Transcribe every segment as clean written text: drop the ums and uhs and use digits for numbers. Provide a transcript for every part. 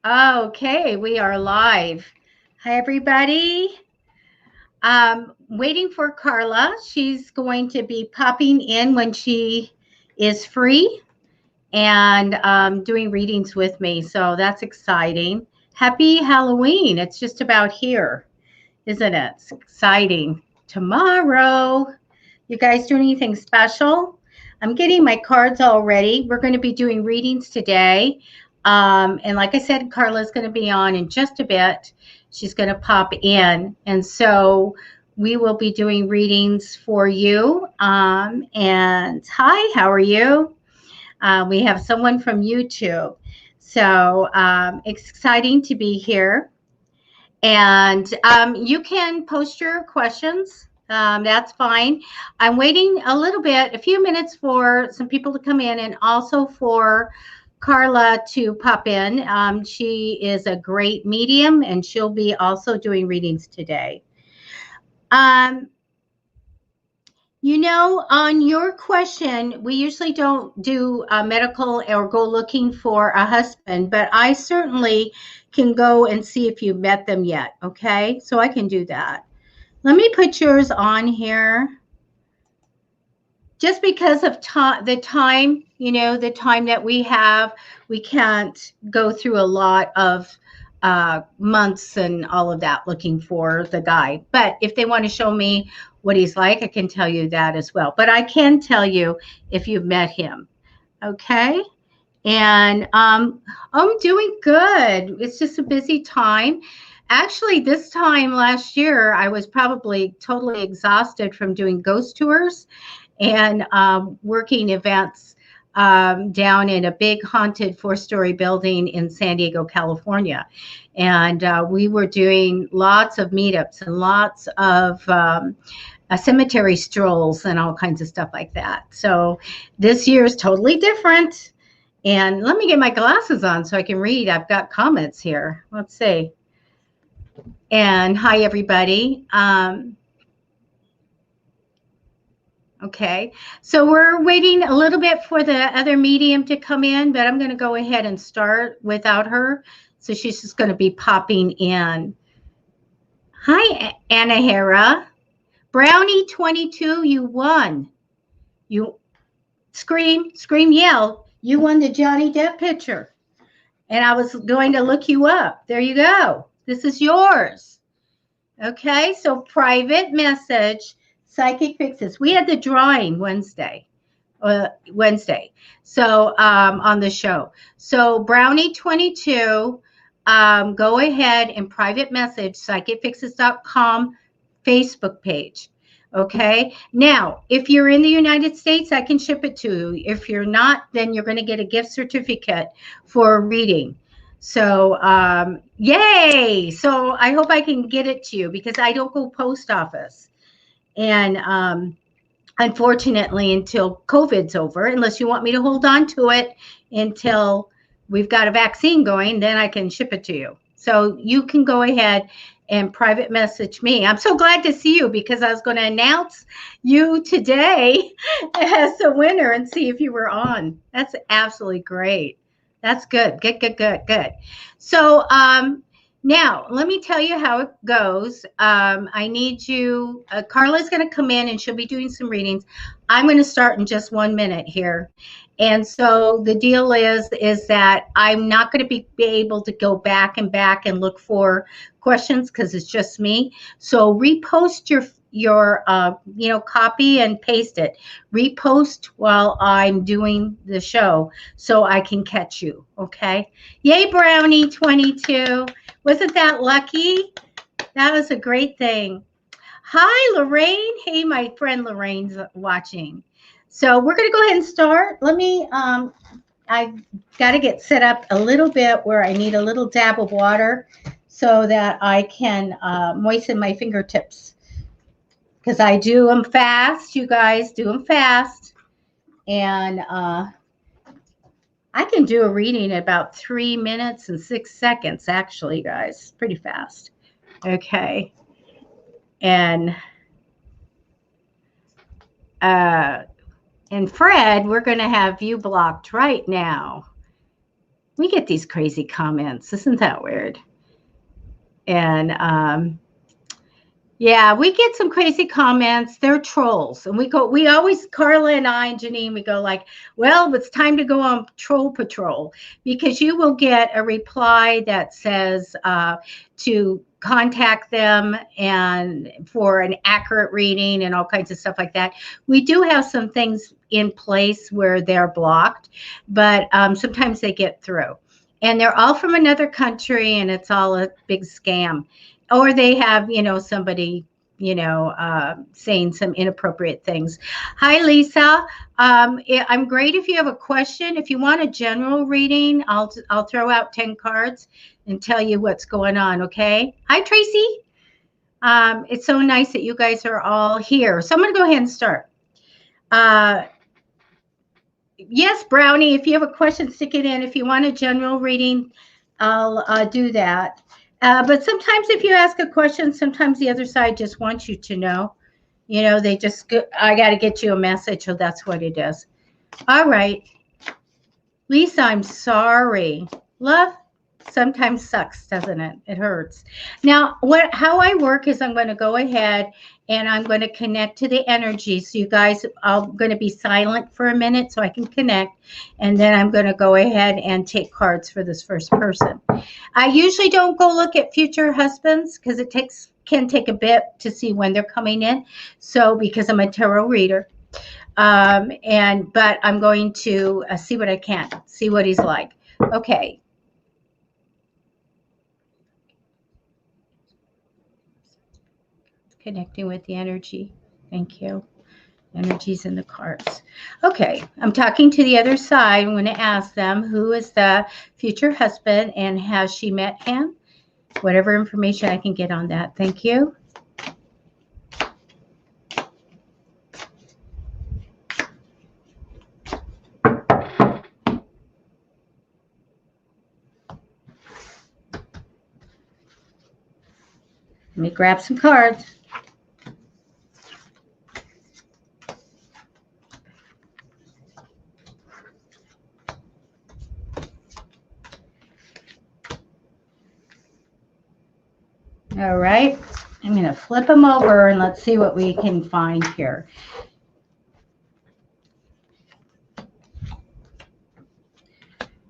Okay, we are live. Hi, everybody. Waiting for Carla. She's going to be popping in when she is free and doing readings with me. So that's exciting. Happy Halloween. It's just about here, isn't it? It's exciting. Tomorrow. You guys do anything special? I'm getting my cards all ready. We're going to be doing readings today. And like I said, Carla's going to be on in just a bit. She's going to pop in. And so we will be doing readings for you. And hi, how are you? We have someone from YouTube. So exciting to be here. And you can post your questions. That's fine. I'm waiting a little bit, a few minutes for some people to come in and also for Carla to pop in. She is a great medium and she'll be also doing readings today. On your question, we usually don't do medical or go looking for a husband, but I certainly can go and see if you've met them yet. Okay, so I can do that. Let me put yours on here. Just because of the time, the time that we have, we can't go through a lot of months and all of that looking for the guy. But if they want to show me what he's like, I can tell you that as well. But I can tell you if you've met him. Okay. And I'm doing good. It's just a busy time. Actually, this time last year, I was probably totally exhausted from doing ghost tours and working events down in a big haunted 4-story building in San Diego, California. And we were doing lots of meetups and lots of cemetery strolls and all kinds of stuff like that. So this year is totally different. And let me get my glasses on so I can read. I've got comments here. Let's see. And hi, everybody. Okay, so we're waiting a little bit for the other medium to come in, but I'm going to go ahead and start without her. So she's just going to be popping in. Hi, Anna Hera. Brownie 22, you won. You scream, yell. You won the Johnny Depp picture. And I was going to look you up. There you go. This is yours. Okay, so private message. Psychic Fixes. We had the drawing Wednesday. So on the show. So Brownie 22, go ahead and private message psychicfixes.com Facebook page. Okay. Now, if you're in the United States, I can ship it to you. If you're not, then you're going to get a gift certificate for a reading. So, yay. So I hope I can get it to you because I don't go post office. And unfortunately, until COVID's over, unless you want me to hold on to it until we've got a vaccine going, then I can ship it to you. So you can go ahead and private message me. I'm so glad to see you because I was going to announce you today as the winner and see if you were on. That's absolutely great. That's good. Good. So, now, let me tell you how it goes. I need you, Carla's going to come in and she'll be doing some readings. I'm going to start in just 1 minute here. And so the deal is that I'm not going to be able to go back and look for questions because it's just me. So repost your copy and paste it. Repost while I'm doing the show so I can catch you. Okay. Yay, Brownie 22. Wasn't that lucky? That was a great thing. Hi, Lorraine. Hey, my friend Lorraine's watching. So we're going to go ahead and start. Let me, I've got to get set up a little bit where I need a little dab of water so that I can moisten my fingertips. Because I do them fast. You guys do them fast. And I can do a reading in about 3 minutes and 6 seconds, actually, guys. Pretty fast. Okay. And Fred, we're going to have you blocked right now. We get these crazy comments. Isn't that weird? And yeah, we get some crazy comments. They're trolls. And we always, Carla and I and Janine, we go like, well, it's time to go on troll patrol, because you will get a reply that says to contact them and for an accurate reading and all kinds of stuff like that. We do have some things in place where they're blocked, but sometimes they get through. And they're all from another country, and it's all a big scam. Or they have, somebody, saying some inappropriate things. Hi, Lisa. I'm great if you have a question. If you want a general reading, I'll throw out 10 cards and tell you what's going on, okay? Hi, Tracy. It's so nice that you guys are all here. So I'm going to go ahead and start. Yes, Brownie, if you have a question, stick it in. If you want a general reading, I'll do that. But sometimes if you ask a question, sometimes the other side just wants you to know. They just, I got to get you a message, so that's what it is. All right. Lisa, I'm sorry. Love sometimes sucks, doesn't it? It hurts. Now, how I work is I'm going to go ahead and I'm going to connect to the energy. So you guys, I'm going to be silent for a minute so I can connect. And then I'm going to go ahead and take cards for this first person. I usually don't go look at future husbands because it can take a bit to see when they're coming in. So because I'm a tarot reader. But I'm going to see what I can, see what he's like. Okay. Connecting with the energy. Thank you. Energies in the cards. Okay, I'm talking to the other side. I'm going to ask them, who is the future husband and has she met him? Whatever information I can get on that. Thank you. Let me grab some cards. All right, I'm going to flip them over and let's see what we can find here.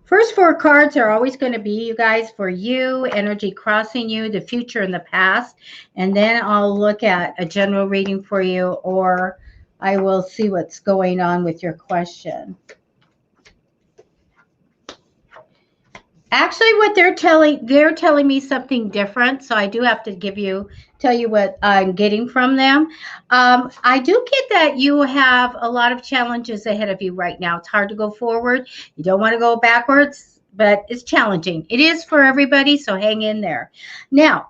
First four cards are always going to be, you guys, for you, energy crossing you, the future and the past. And then I'll look at a general reading for you, or I will see what's going on with your question. Actually, what they're telling me something different. So I do have to tell you what I'm getting from them. I do get that you have a lot of challenges ahead of you right now. It's hard to go forward. You don't want to go backwards, but it's challenging. It is for everybody, so hang in there. Now,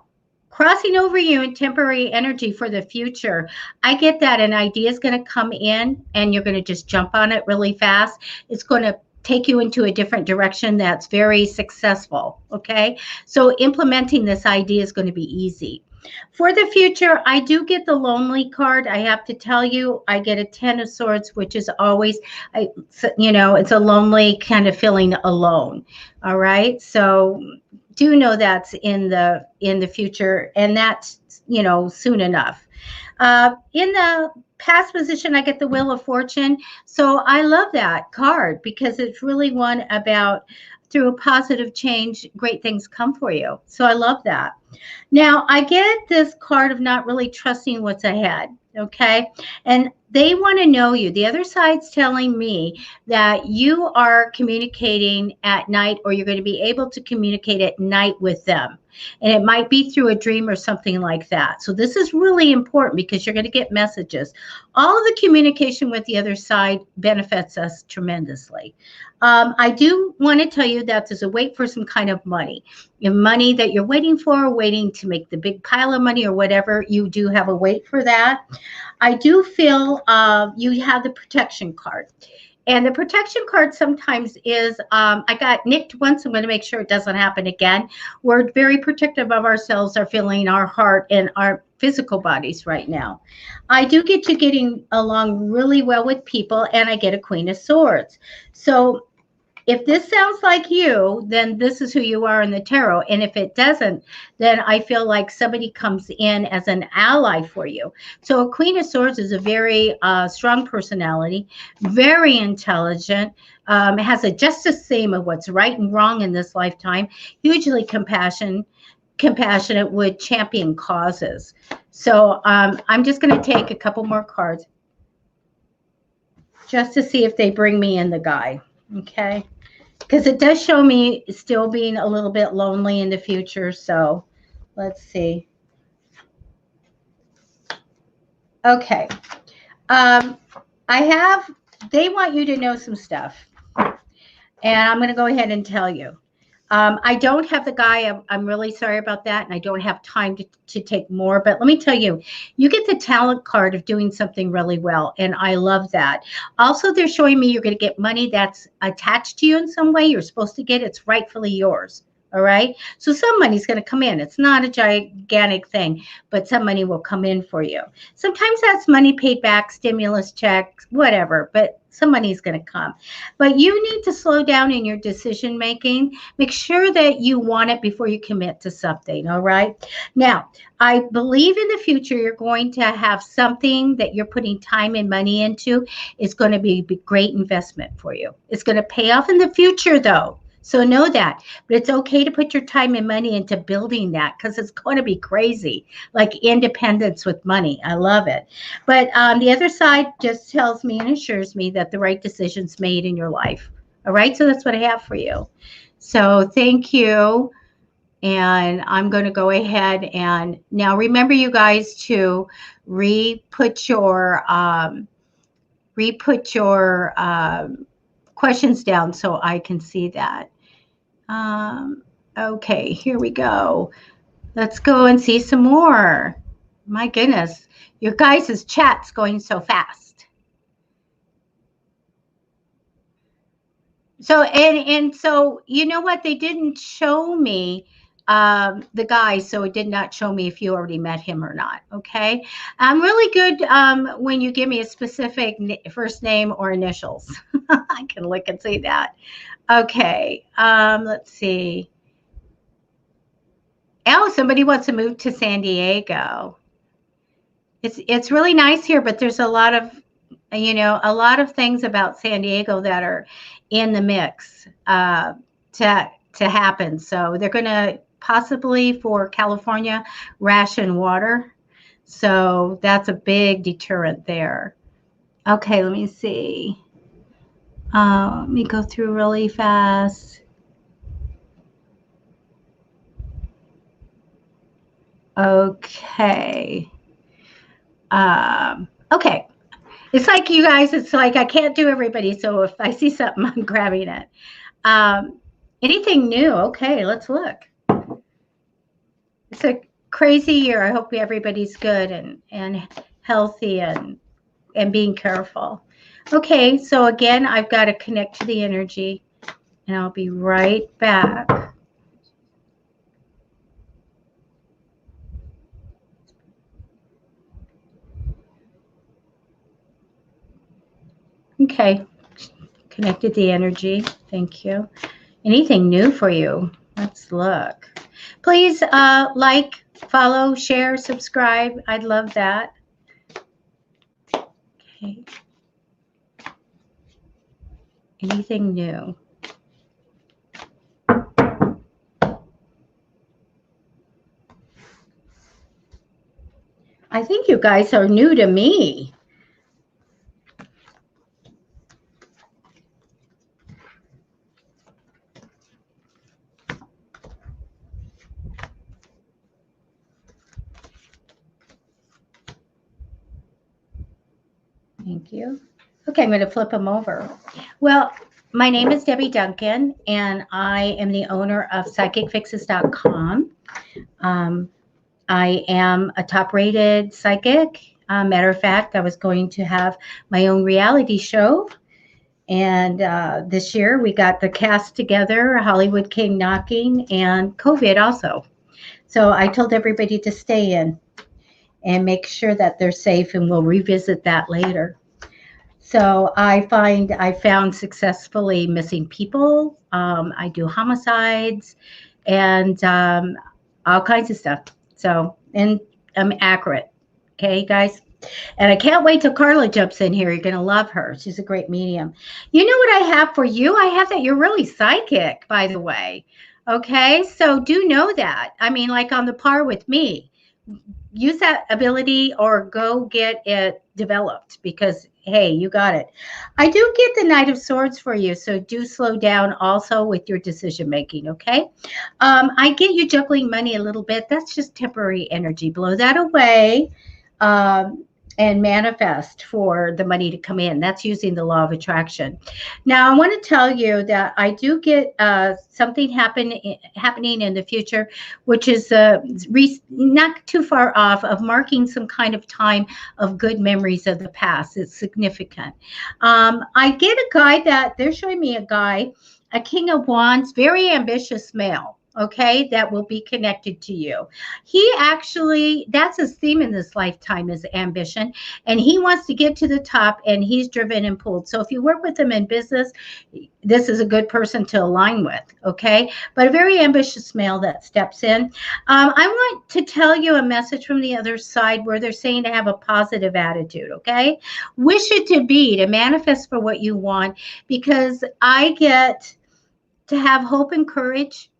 crossing over you in temporary energy for the future, I get that an idea is going to come in and you're going to just jump on it really fast. It's going to take you into a different direction that's very successful, okay? So implementing this idea is going to be easy. For the future, I do get the lonely card. I have to tell you, I get a 10 of Swords, which is always, it's a lonely kind of feeling alone, all right? So do know that's in the future, and that's, soon enough. In the past position, I get the Wheel of Fortune. So I love that card because it's really one about through a positive change, great things come for you. So I love that. Now I get this card of not really trusting what's ahead. Okay. And they want to know you. The other side's telling me that you are communicating at night, or you're going to be able to communicate at night with them. And it might be through a dream or something like that. So this is really important because you're going to get messages. All of the communication with the other side benefits us tremendously. I do want to tell you that there's a wait for some kind of money. Your money that you're waiting for, waiting to make the big pile of money or whatever, you do have a wait for that. I do feel you have the protection card. And the protection card sometimes is, I got nicked once. I'm going to make sure it doesn't happen again. We're very protective of ourselves, our feeling, our heart, and our physical bodies right now. I do get you getting along really well with people, and I get a Queen of Swords. So if this sounds like you, then this is who you are in the tarot. And if it doesn't, then I feel like somebody comes in as an ally for you. So a Queen of Swords is a very strong personality, very intelligent, has a justice theme of what's right and wrong in this lifetime, hugely compassionate, would champion causes. So I'm just going to take a couple more cards just to see if they bring me in the guy. Okay. Because it does show me still being a little bit lonely in the future. So let's see. Okay. They want you to know some stuff. And I'm going to go ahead and tell you. I don't have the guy. I'm really sorry about that. And I don't have time to take more. But let me tell you, you get the talent card of doing something really well. And I love that. Also, they're showing me you're going to get money that's attached to you in some way. You're supposed to get it. It's rightfully yours. All right. So some money's going to come in. It's not a gigantic thing, but some money will come in for you. Sometimes that's money paid back, stimulus checks, whatever, but some money is going to come. But you need to slow down in your decision making. Make sure that you want it before you commit to something. All right. Now, I believe in the future you're going to have something that you're putting time and money into is going to be a great investment for you. It's going to pay off in the future, though. So know that, but it's okay to put your time and money into building that because it's going to be crazy, like independence with money. I love it. But the other side just tells me and assures me that the right decision's made in your life. All right. So that's what I have for you. So thank you. And I'm going to go ahead and now remember you guys to re-put your questions down so I can see that. Okay, here we go. Let's go and see some more. My goodness, your guys' chat's going so fast. So, and so, you know what? They didn't show me the guy, so it did not show me if you already met him or not. Okay. I'm really good when you give me a specific first name or initials. I can look and see that. Okay. Let's see. Oh, somebody wants to move to San Diego. It's really nice here, but there's a lot of things about San Diego that are in the mix to happen. So they're going to possibly for California ration water. So that's a big deterrent there. Okay, let me see. Let me go through really fast. Okay. Okay. It's like you guys, it's like I can't do everybody. So if I see something, I'm grabbing it. Anything new? Okay, let's look. It's a crazy year. I hope everybody's good and healthy and being careful. Okay, so again, I've got to connect to the energy, and I'll be right back. Okay, connected the energy. Thank you. Anything new for you? Let's look. Please like, follow, share, subscribe. I'd love that. Okay. Anything new? I think you guys are new to me. Thank you. Okay, I'm going to flip them over. Well, my name is Debbie Duncan, and I am the owner of PsychicFixes.com. I am a top-rated psychic. Matter of fact, I was going to have my own reality show. And this year we got the cast together. Hollywood came knocking and COVID also. So I told everybody to stay in and make sure that they're safe, and we'll revisit that later. So I find I found successfully missing people. I do homicides and all kinds of stuff. So, and I'm accurate. Okay, guys. And I can't wait till Carla jumps in here. You're going to love her. She's a great medium. You know what I have for you? I have that you're really psychic, by the way. Okay, so do know that. I mean, like on the par with me, use that ability or go get it developed because hey, you got it. I do get the Knight of Swords for you, so do slow down also with your decision making. Okay, I get you juggling money a little bit. That's just temporary energy. Blow that away. um, and manifest for the money to come in. That's using the law of attraction. Now, I want to tell you that I do get something happening in the future, which is not too far off of marking some kind of time of good memories of the past. It's significant. I get a guy that they're showing me a King of Wands, very ambitious male. Okay, that will be connected to you. He actually, that's his theme in this lifetime is ambition. And he wants to get to the top and he's driven and pulled. So if you work with him in business, this is a good person to align with. Okay. But a very ambitious male that steps in. I want to tell you a message from the other side where they're saying to have a positive attitude. Okay. Wish it to be, to manifest for what you want, because I get to have hope and courage.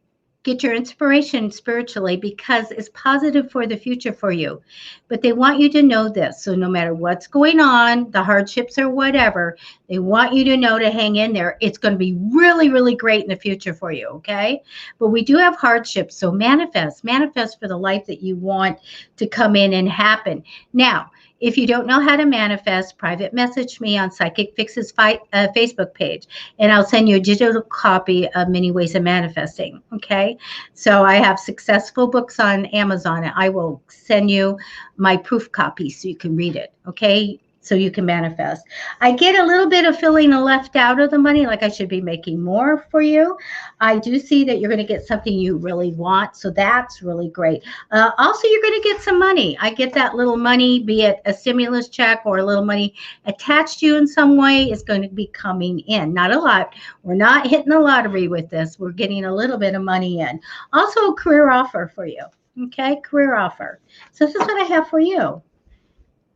Get your inspiration spiritually because it's positive for the future for you. But they want you to know this. So no matter what's going on, the hardships or whatever, they want you to know to hang in there. It's going to be really, really great in the future for you. Okay. But we do have hardships. So manifest for the life that you want to come in and happen. Now, if you don't know how to manifest, private message me on Psychic Fix's Facebook page, and I'll send you a digital copy of Many Ways of Manifesting. Okay. So I have successful books on Amazon, and I will send you my proof copy so you can read it. Okay. So you can manifest. I get a little bit of feeling left out of the money, like I should be making more for you. I do see that you're going to get something you really want. So that's really great. Also, you're going to get some money. I get that little money, be it a stimulus check or a little money attached to you in some way, is going to be coming in. Not a lot. We're not hitting the lottery with this. We're getting a little bit of money in. Also, a career offer for you. Okay, career offer. So this is what I have for you.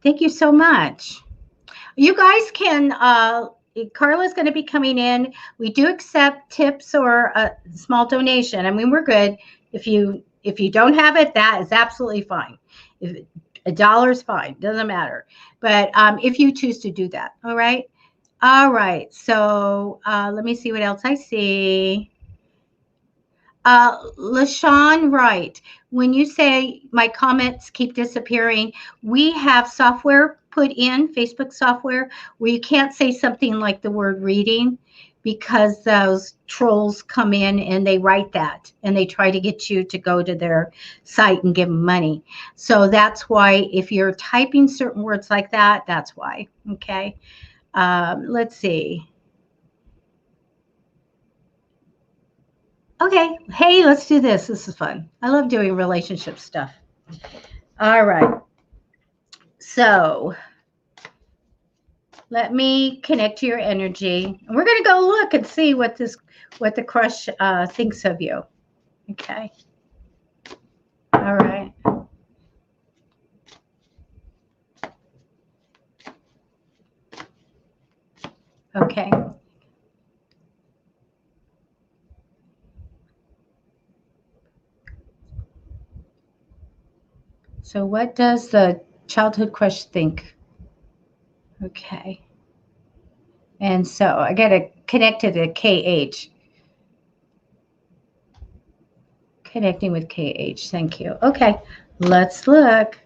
Thank you so much. You guys can, Carla's going to be coming in. We do accept tips or a small donation. I mean, we're good. If you don't have it, that is absolutely fine. If $1 is fine, doesn't matter. But if you choose to do that, all right. All right. So let me see what else I see. LaShawn Wright, when you say my comments keep disappearing, we have software put in, Facebook software, where you can't say something like the word reading because those trolls come in and they write that and they try to get you to go to their site and give them money. So that's why if you're typing certain words like that, that's why. Okay. Let's see. Okay. Hey, let's do this. This is fun. I love doing relationship stuff. All right. So let me connect to your energy. And we're going to go look and see what the crush thinks of you. Okay. All right. Okay. So what does the childhood crush think? Okay. And so I got to connect to the KH. Connecting with KH. Thank you. Okay. Let's look.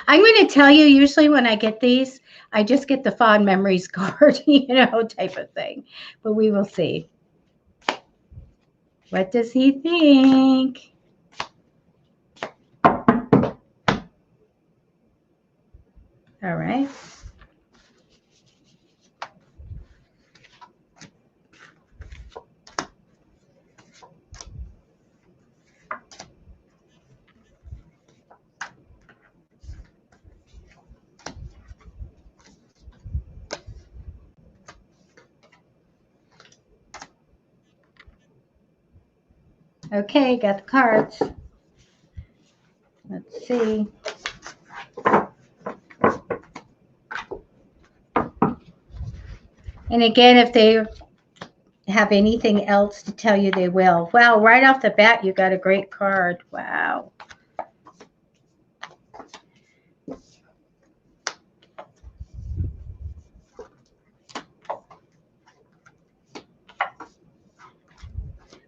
I'm going to tell you, usually when I get these, I just get the fond memories card, type of thing. But we will see. What does he think? All right. Okay, got the cards. Let's see. And again, if they have anything else to tell you, they will. Wow, right off the bat, you got a great card. Wow.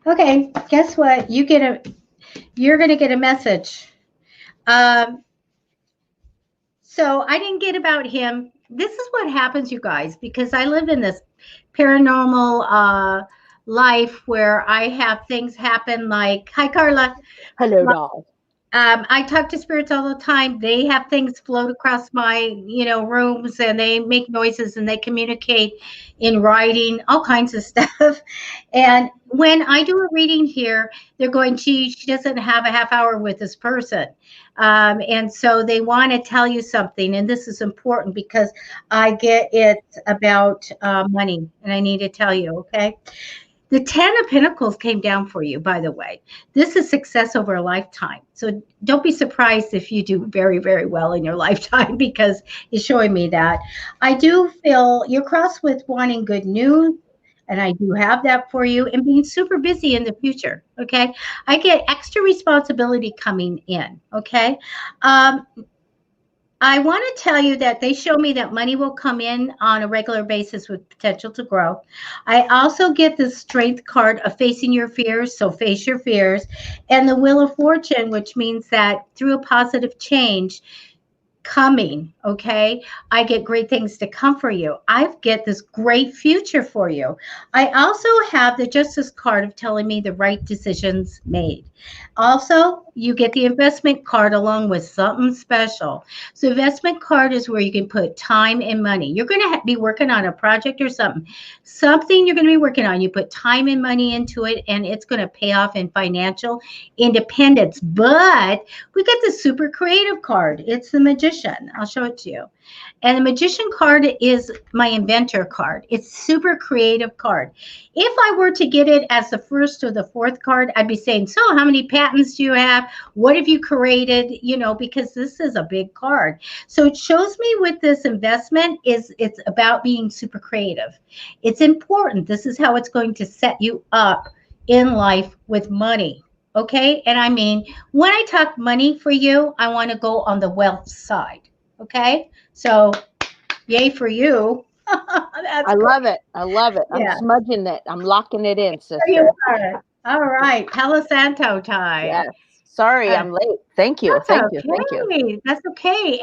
Okay, guess what? You're going to get a message. So I didn't get about him. This is what happens, you guys, because I live in this paranormal life where I have things happen like, hi, Carla. Hello, doll. I talk to spirits all the time. They have things float across my, rooms, and they make noises, and they communicate in writing, all kinds of stuff. And when I do a reading here, they're going, gee, she doesn't have a half hour with this person. And so they want to tell you something. And this is important because I get it about money, and I need to tell you, okay? The 10 of Pentacles came down for you, by the way. This is success over a lifetime. So don't be surprised if you do very, very well in your lifetime, because it's showing me that. I do feel you're crossed with wanting good news, and I do have that for you, and being super busy in the future, okay? I get extra responsibility coming in, okay? I want to tell you that they show me that money will come in on a regular basis with potential to grow. I also get the strength card of facing your fears, so face your fears, and the Wheel of Fortune, which means that through a positive change coming, okay, I get great things to come for you. I get this great future for you. I also have the Justice card of telling me the right decisions made. Also, you get the investment card along with something special. So investment card is where you can put time and money. You're going to be working on a project or something you're going to be working on. You put time and money into it, and it's going to pay off in financial independence. But we got the super creative card. It's the Magician. I'll show it to you. And the Magician card is my inventor card. It's super creative card. If I were to get it as the first or the fourth card, I'd be saying, so how many patents do you have? What have you created? Because this is a big card. So it shows me with this investment it's about being super creative. It's important. This is how it's going to set you up in life with money. Okay. And I mean, when I talk money for you, I want to go on the wealth side. Okay. So yay for you. I love it. I love it. Yeah. I'm smudging it. I'm locking it in, sister. There you are. All right. Palo Santo time. Yes. Sorry, I'm late. Thank you. That's Thank okay. you. Thank you. That's okay.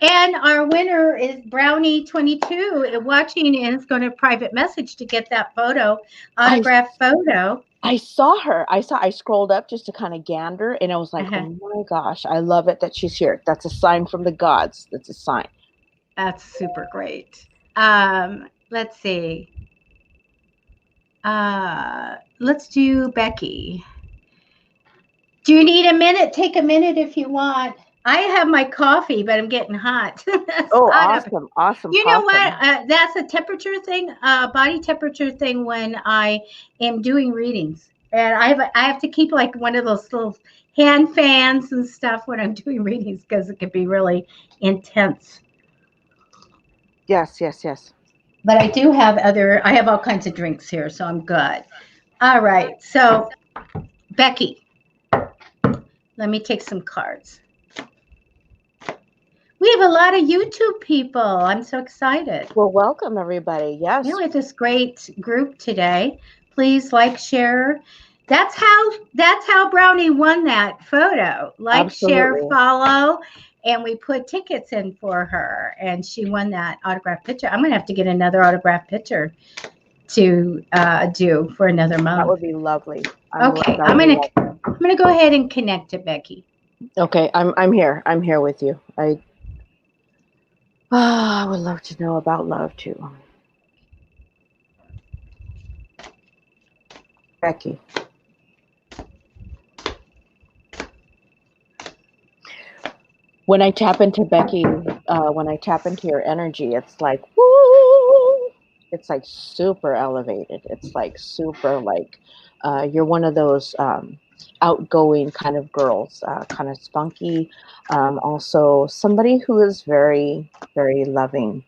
And our winner is Brownie 22 watching, and is going to private message to get that autographed photo. I saw her. I scrolled up just to kind of gander, and I was like, oh my gosh, I love it that she's here. That's a sign from the gods. That's a sign. That's super great. Let's see. Let's do Becky. Do you need a minute? Take a minute if you want. I have my coffee, but I'm getting hot. Oh, awesome. Awesome. You know what? That's a temperature thing, body temperature thing when I am doing readings. And I have to keep like one of those little hand fans and stuff when I'm doing readings, because it can be really intense. Yes, yes, yes. But I do have I have all kinds of drinks here, so I'm good. All right. So, Becky, let me take some cards. We have a lot of YouTube people. I'm so excited. Well, welcome everybody. Yes. We have this great group today. Please like, share. That's how Brownie won that photo. Like, absolutely. Share, follow. And we put tickets in for her, and she won that autograph picture. I'm going to have to get another autograph picture to do for another month. That would be lovely. Okay, I'm going to go ahead and connect to Becky. Okay, I'm here. I'm here with you. I would love to know about love too. Becky. When I tap into Becky, when I tap into your energy, it's like, woo! It's like super elevated. It's like super like, you're one of those outgoing kind of girls, kind of spunky. Also somebody who is very, very loving.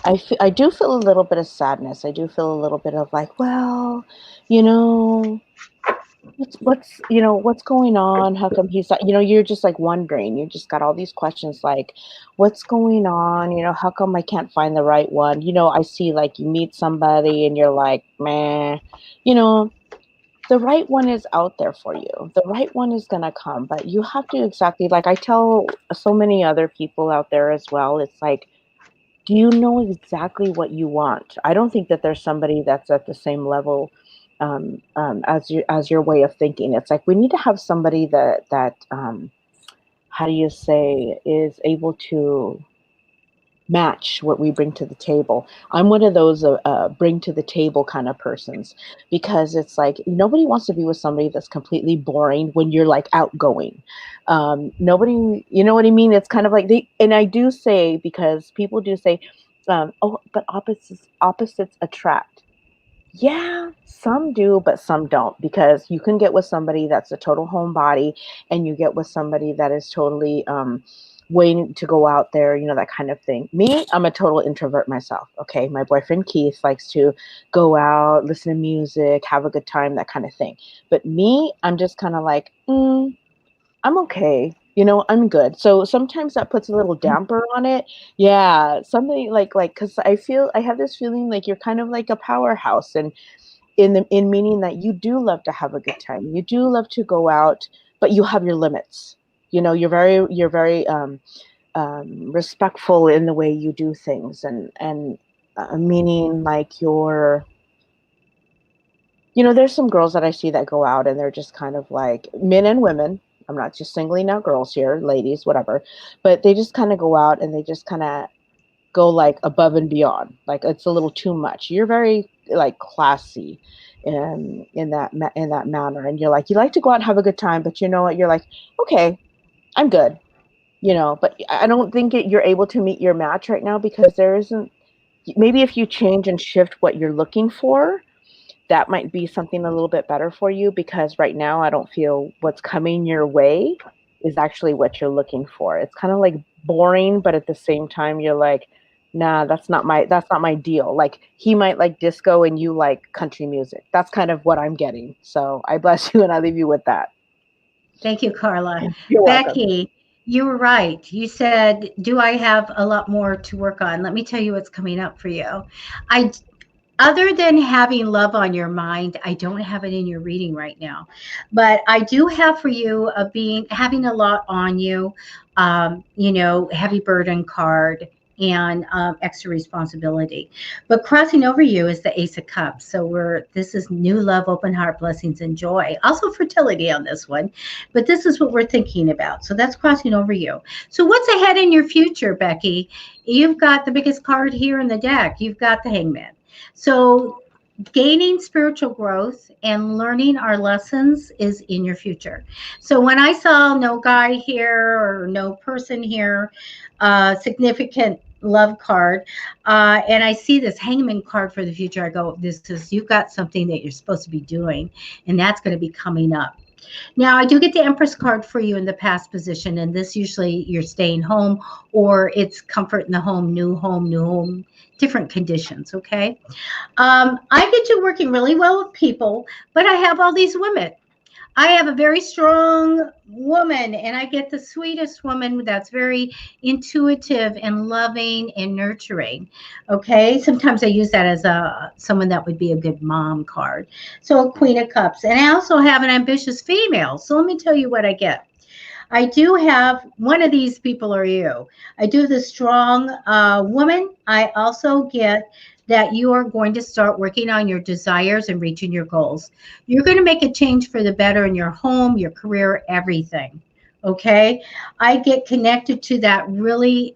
I do feel a little bit of sadness. I do feel a little bit of like, well, you know, what's going on? How come he's not, you're just like wondering. You just got all these questions like, what's going on? How come I can't find the right one? I see like you meet somebody and you're like, meh, you know, the right one is out there for you. The right one is gonna come, but you have to exactly like I tell so many other people out there as well. It's like, do you know exactly what you want? I don't think that there's somebody that's at the same level as your way of thinking. It's like we need to have somebody that how do you say is able to match what we bring to the table. I'm one of those bring to the table kind of persons, because it's like nobody wants to be with somebody that's completely boring when you're like outgoing. Nobody, you know what I mean? It's kind of like and I do say, because people do say, oh, but opposites attract. Yeah, some do, but some don't, because you can get with somebody that's a total homebody, and you get with somebody that is totally waiting to go out there, that kind of thing. Me, I'm a total introvert myself. Okay. My boyfriend Keith likes to go out, listen to music, have a good time, that kind of thing. But me, I'm just kind of like, I'm okay. I'm good. So sometimes that puts a little damper on it. Yeah, something like because I have this feeling like you're kind of like a powerhouse, and in meaning that you do love to have a good time. You do love to go out, but you have your limits. You're very respectful in the way you do things, and meaning like there's some girls that I see that go out and they're just kind of like men and women. I'm not just singling out girls here, ladies, whatever, but they just kind of go out and they just kind of go like above and beyond. Like it's a little too much. You're very like classy in that manner, and you're like you like to go out and have a good time, but you know what? You're like, okay, I'm good. But I don't think you're able to meet your match right now, because there isn't. Maybe if you change and shift what you're looking for, that might be something a little bit better for you, because right now I don't feel what's coming your way is actually what you're looking for. It's kind of like boring, but at the same time you're like, nah, that's not my deal. Like he might like disco and you like country music. That's kind of what I'm getting. So I bless you and I leave you with that. Thank you, Carla. You're welcome. Becky, you were right. You said, do I have a lot more to work on? Let me tell you what's coming up for you. Other than having love on your mind, I don't have it in your reading right now, but I do have for you having a lot on you, heavy burden card and extra responsibility. But crossing over you is the Ace of Cups. So this is new love, open heart, blessings, and joy. Also fertility on this one, but this is what we're thinking about. So that's crossing over you. So what's ahead in your future, Becky? You've got the biggest card here in the deck. You've got the Hangman. So gaining spiritual growth and learning our lessons is in your future. So when I saw no guy here or no person here, significant love card, and I see this Hangman card for the future, I go, you've got something that you're supposed to be doing, and that's going to be coming up. Now, I do get the Empress card for you in the past position, and this usually you're staying home, or it's comfort in the home, different conditions, okay? I get you working really well with people, but I have all these women. I have a very strong woman, and I get the sweetest woman that's very intuitive and loving and nurturing. Okay, sometimes I use that as someone that would be a good mom card. So a Queen of Cups, and I also have an ambitious female. So let me tell you what I get. I do have one of these people are you. I do the strong woman. I also get that you are going to start working on your desires and reaching your goals. You're going to make a change for the better in your home, your career, everything. Okay. I get connected to that really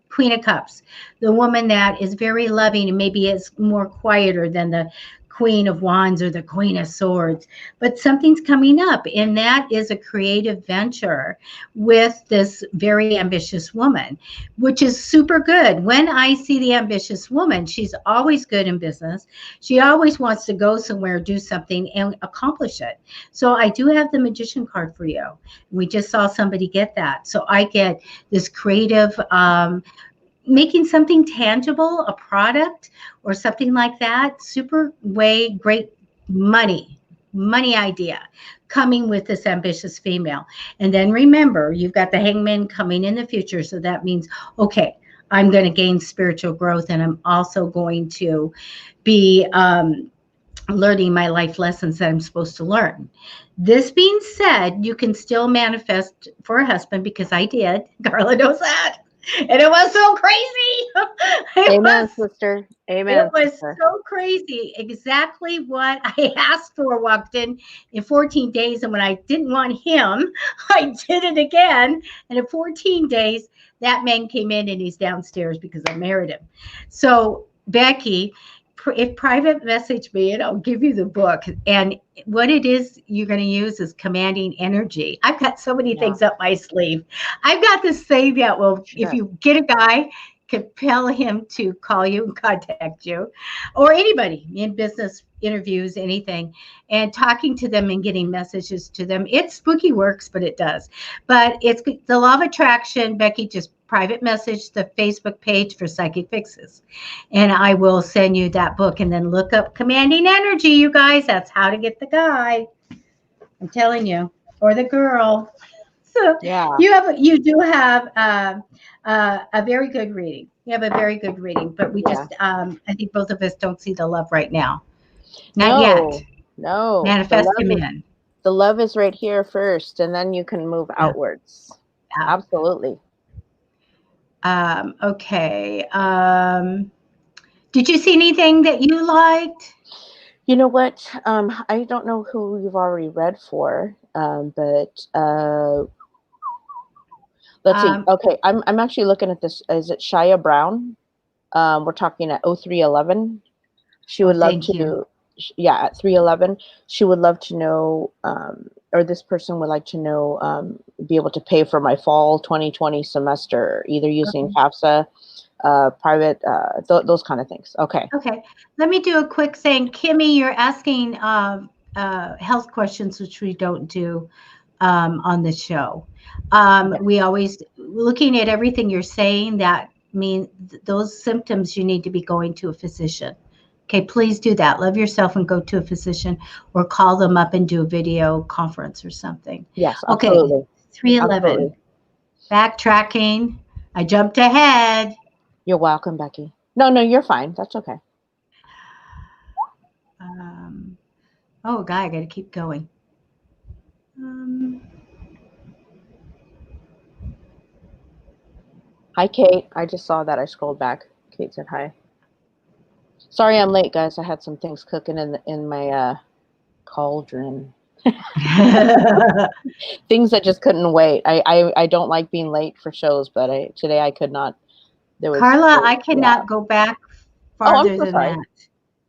Queen of Cups, the woman that is very loving and maybe is more quieter than the Queen of Wands or the Queen of Swords, but something's coming up, and that is a creative venture with this very ambitious woman, which is super good. When I see the ambitious woman, she's always good in business. She always wants to go somewhere, do something, and accomplish it. So I do have the Magician card for you. We just saw somebody get that. So I get this creative, making something tangible, a product or something like that, super way, great money idea coming with this ambitious female. And then remember, you've got the Hangman coming in the future. So that means, okay, I'm going to gain spiritual growth, and I'm also going to be learning my life lessons that I'm supposed to learn. This being said, you can still manifest for a husband, because I did. Carla knows that. And it was so crazy. Amen, sister. Amen. It was so crazy. Exactly what I asked for walked in 14 days. And when I didn't want him, I did it again. And in 14 days, that man came in, and he's downstairs because I married him. So, Becky, if private message me, and I'll give you the book. And what it is you're going to use is commanding energy. I've got so many things up my sleeve. I've got this thing that will, if you get a guy, compel him to call you and contact you, or anybody in business, interviews, anything, and talking to them and getting messages to them. It's spooky works, but it does. But it's the law of attraction. Becky, just private message the Facebook page for Psychic Fixes, and I will send you that book. And then look up Commanding Energy, you guys. That's how to get the guy. I'm telling you, or the girl. So yeah, you do have a very good reading. You have a very good reading, but we just I think both of us don't see the love right now. Not yet. No. Manifest him in. The love is right here first, and then you can move outwards. Yeah. Absolutely. Okay. Did you see anything that you liked? You know what? I don't know who you've already read for, but let's see. Okay, I'm actually looking at this. Is it Shia Brown? We're talking at 0311. She would love to. Yeah, at 311, she would love to know, or this person would like to know, be able to pay for my fall 2020 semester, either using FAFSA, private, those kind of things. Okay. Okay. Let me do a quick thing. Kimmy, you're asking health questions, which we don't do on the show. We always, looking at everything you're saying, that means those symptoms, you need to be going to a physician. Okay, please do that. Love yourself and go to a physician, or call them up and do a video conference or something. Yes, absolutely. Okay, 311. Absolutely. Backtracking. I jumped ahead. You're welcome, Becky. No, you're fine. That's okay. Oh, God, I got to keep going. Hi, Kate. I just saw that. I scrolled back. Kate said hi. Sorry I'm late, guys. I had some things cooking in my cauldron. Things that just couldn't wait. I don't like being late for shows, but today I could not. Carla, I cannot go back farther than that.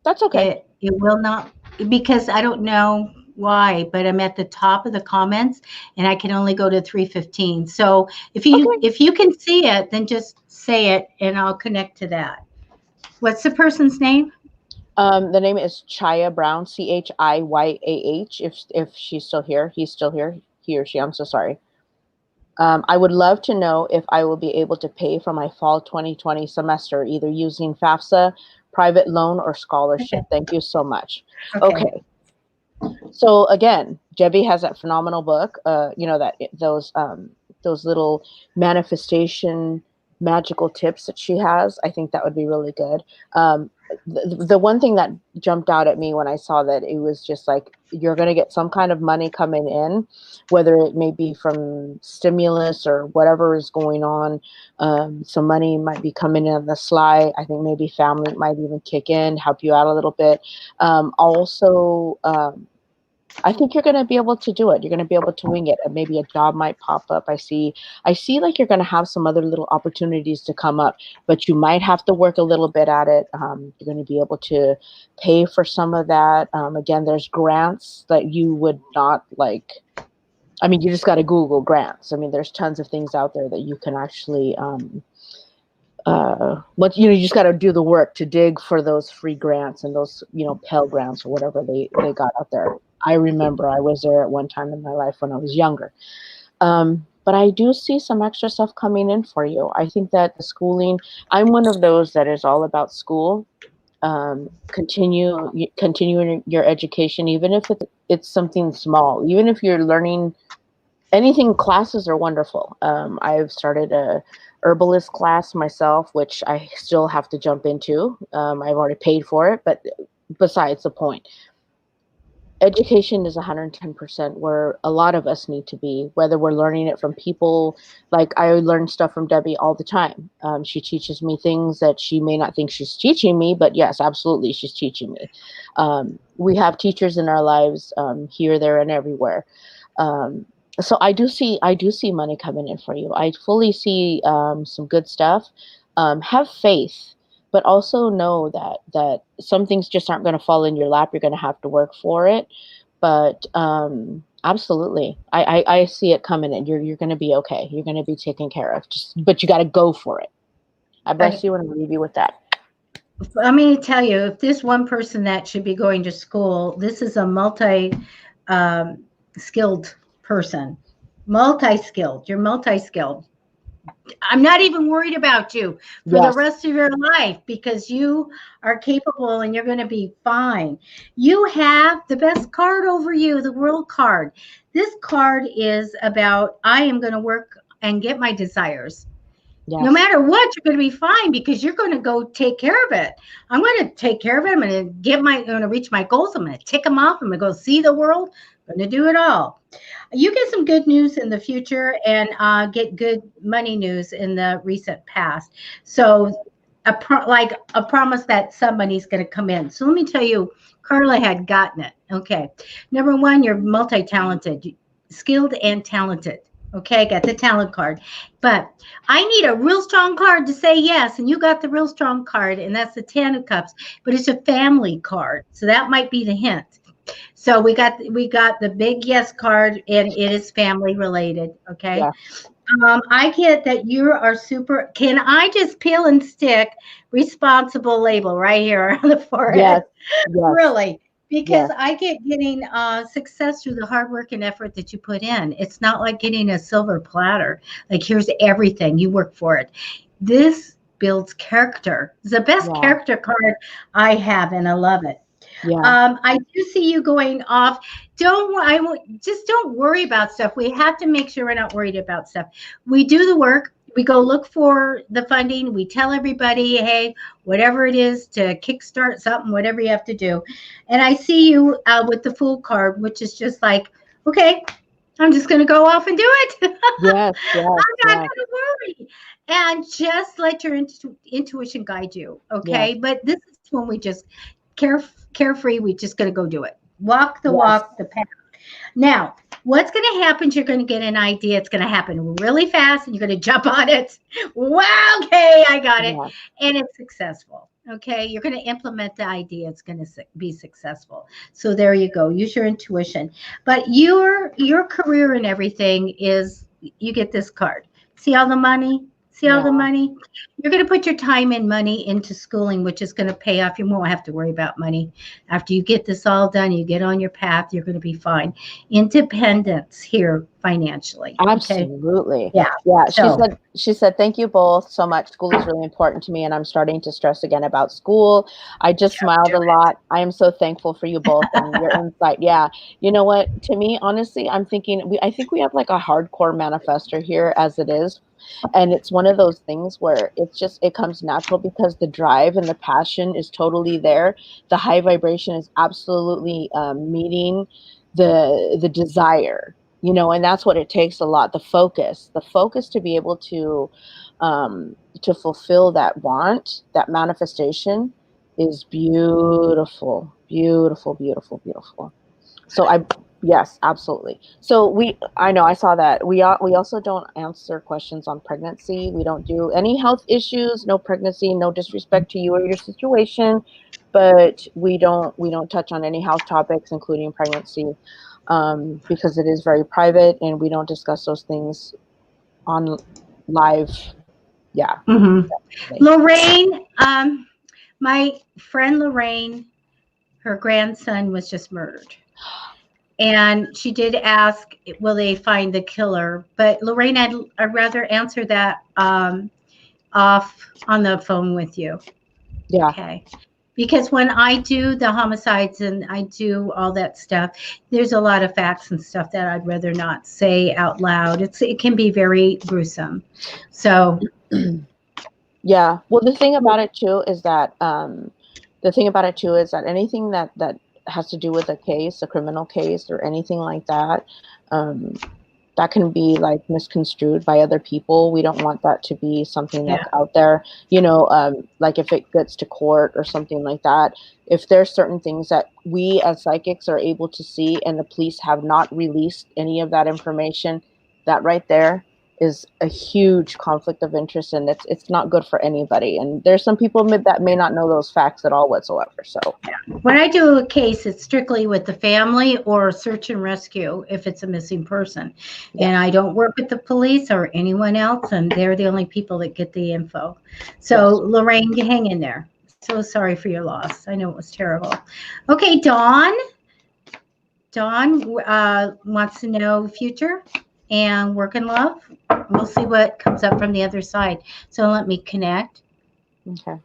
That's okay. It will not, because I don't know why, but I'm at the top of the comments, and I can only go to 315. So if you can see it, then just say it, and I'll connect to that. What's the person's name? The name is Chaya Brown, CHIYAH. If she's still here, he's still here. He or she. I'm so sorry. I would love to know if I will be able to pay for my fall 2020 semester, either using FAFSA, private loan, or scholarship. Okay. Thank you so much. Okay. So again, Debbie has that phenomenal book. Those little manifestation magical tips that she has. I think that would be really good. The one thing that jumped out at me when I saw that, it was just like, you're going to get some kind of money coming in, whether it may be from stimulus or whatever is going on. Some money might be coming in on the sly. I think maybe family might even kick in, help you out a little bit. Also, I think you're going to be able to do it. You're going to be able to wing it. And maybe a job might pop up. I see like you're going to have some other little opportunities to come up, but you might have to work a little bit at it. You're going to be able to pay for some of that. Again, there's grants that you would not like. I mean, you just got to Google grants. I mean, there's tons of things out there that you can actually, but you just got to do the work to dig for those free grants and those, Pell grants or whatever they got out there. I remember I was there at one time in my life when I was younger. But I do see some extra stuff coming in for you. I think that the schooling, I'm one of those that is all about school. Continuing your education, even if it's something small, even if you're learning anything. Classes are wonderful. I've started a herbalist class myself, which I still have to jump into. I've already paid for it, but besides the point, education is 110% where a lot of us need to be, whether we're learning it from people. Like I learn stuff from Debbie all the time. She teaches me things that she may not think she's teaching me, but yes, absolutely, she's teaching me. We have teachers in our lives, here, there, and everywhere. So I do see money coming in for you. I fully see some good stuff. Have faith, but also know that some things just aren't going to fall in your lap. You're going to have to work for it. But absolutely, I see it coming in. You're going to be okay. You're going to be taken care of. But you got to go for it. I bless you and leave you with that. Let me tell you, if this one person that should be going to school, this is a multi-skilled person. Multi-skilled. You're multi-skilled. I'm not even worried about you for the rest of your life because you are capable and you're going to be fine. You have the best card over you, the World card. This card is about I am going to work and get my desires. Yes. No matter what, you're going to be fine because you're going to go take care of it. I'm going to take care of it. I'm going to reach my goals. I'm going to tick them off. I'm going to go see the world. I'm going to do it all. You get some good news in the future and get good money news in the recent past. So a promise that somebody's going to come in. So let me tell you, Carla had gotten it. Okay. Number one, you're multi-talented, skilled and talented. Okay, got the talent card. But I need a real strong card to say yes. And you got the real strong card, and that's the 10 of Cups. But it's a family card. So that might be the hint. So we got the big yes card, and it is family related. Okay. Yeah. I get that you are super. Can I just peel and stick responsible label right here on the forehead? Yes. Really. Because I get getting success through the hard work and effort that you put in. It's not like getting a silver platter. Like, here's everything. You work for it. This builds character. It's the best character card I have, and I love it. Yeah. I do see you going off. Don't worry about stuff. We have to make sure we're not worried about stuff. We do the work. We go look for the funding. We tell everybody, hey, whatever it is to kickstart something, whatever you have to do. And I see you with the Fool card, which is just like, okay, I'm just going to go off and do it. Yes, I'm not going to worry. And just let your intuition guide you, okay? Yes. But this is when we just carefree. We just going to go do it. Walk the walk, the path. Now, what's going to happen is you're going to get an idea. It's going to happen really fast, and you're going to jump on it. Wow, okay, I got it. And it's successful, okay? You're going to implement the idea. It's going to be successful. So there you go. Use your intuition. But your career and everything is, you get this card. See all the money? See all the money? You're going to put your time and money into schooling, which is going to pay off. You won't have to worry about money. After you get this all done, you get on your path, you're going to be fine. Independence here financially. Absolutely. Okay? Yeah. She said, thank you both so much. School is really important to me, and I'm starting to stress again about school. I just smiled a lot. I am so thankful for you both and your insight. Yeah. You know what? To me, honestly, I'm thinking, I think we have like a hardcore manifestor here as it is. And it's one of those things where it comes natural because the drive and the passion is totally there. The high vibration is absolutely meeting the desire, and that's what it takes a lot. The focus to be able to fulfill that want, that manifestation is beautiful, beautiful, beautiful, beautiful. So yes, absolutely. So I know I saw that. We also don't answer questions on pregnancy. We don't do any health issues, no pregnancy, no disrespect to you or your situation, but we don't touch on any health topics, including pregnancy, because it is very private, and we don't discuss those things on live. Yeah. Mm-hmm. Definitely. Lorraine, my friend Lorraine, her grandson was just murdered. And she did ask, will they find the killer? But Lorraine, I'd rather answer that off on the phone with you. Yeah. Okay. Because when I do the homicides and I do all that stuff, there's a lot of facts and stuff that I'd rather not say out loud. It can be very gruesome. So Yeah. Well, the thing about it too is that anything that has to do with a case, a criminal case, or anything like that, um, that can be like misconstrued by other people. We don't want that to be something yeah. that's out there, like if it gets to court or something like that. If there's certain things that we as psychics are able to see and the police have not released any of that information, that right there is a huge conflict of interest, and it's not good for anybody. And there's some people that may not know those facts at all whatsoever. So When I do a case, it's strictly with the family or search and rescue if it's a missing person. yeah. And I don't work with the police or anyone else, and they're the only people that get the info. So, Yes. Lorraine, hang in there. So sorry for your loss. I know it was terrible. Okay, Dawn. Dawn wants to know future and work and love. We'll see what comes up from the other side. So let me connect. Okay.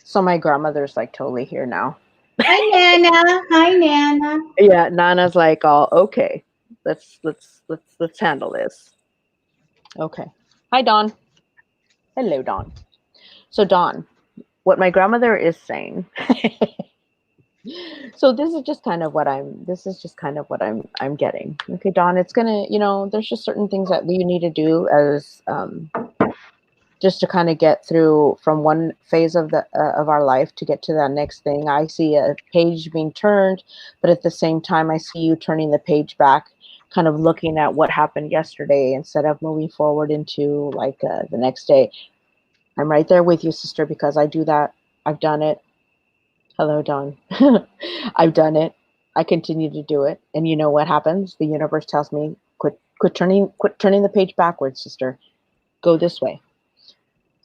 So my grandmother's like totally here now. Hi, Nana. Hi, Nana. Yeah, Nana's like, "Oh, okay. Let's handle this." Okay. Hi, Dawn. Hello, Dawn. So, Dawn, what my grandmother is saying. So this is just kind of what I'm getting. Okay, Dawn, it's gonna, there's just certain things that we need to do as just to kind of get through from one phase of our life to get to that next thing. I see a page being turned, but at the same time, I see you turning the page back, kind of looking at what happened yesterday instead of moving forward into like the next day. I'm right there with you, sister, because I do that. I've done it. Hello, Dawn. I've done it. I continue to do it, and you know what happens? The universe tells me, quit turning the page backwards, sister. Go this way.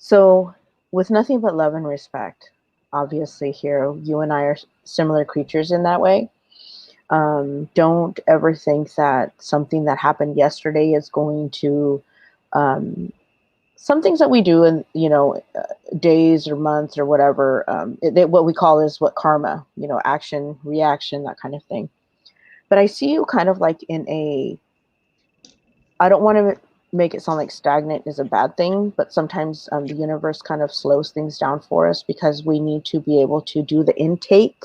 So, with nothing but love and respect, obviously, here, you and I are similar creatures in that way. Don't ever think that something that happened yesterday is going to, some things that we do in, days or months or whatever, what we call is what karma, action, reaction, that kind of thing. But I see you kind of like I don't want to make it sound like stagnant is a bad thing, but sometimes the universe kind of slows things down for us because we need to be able to do the intake,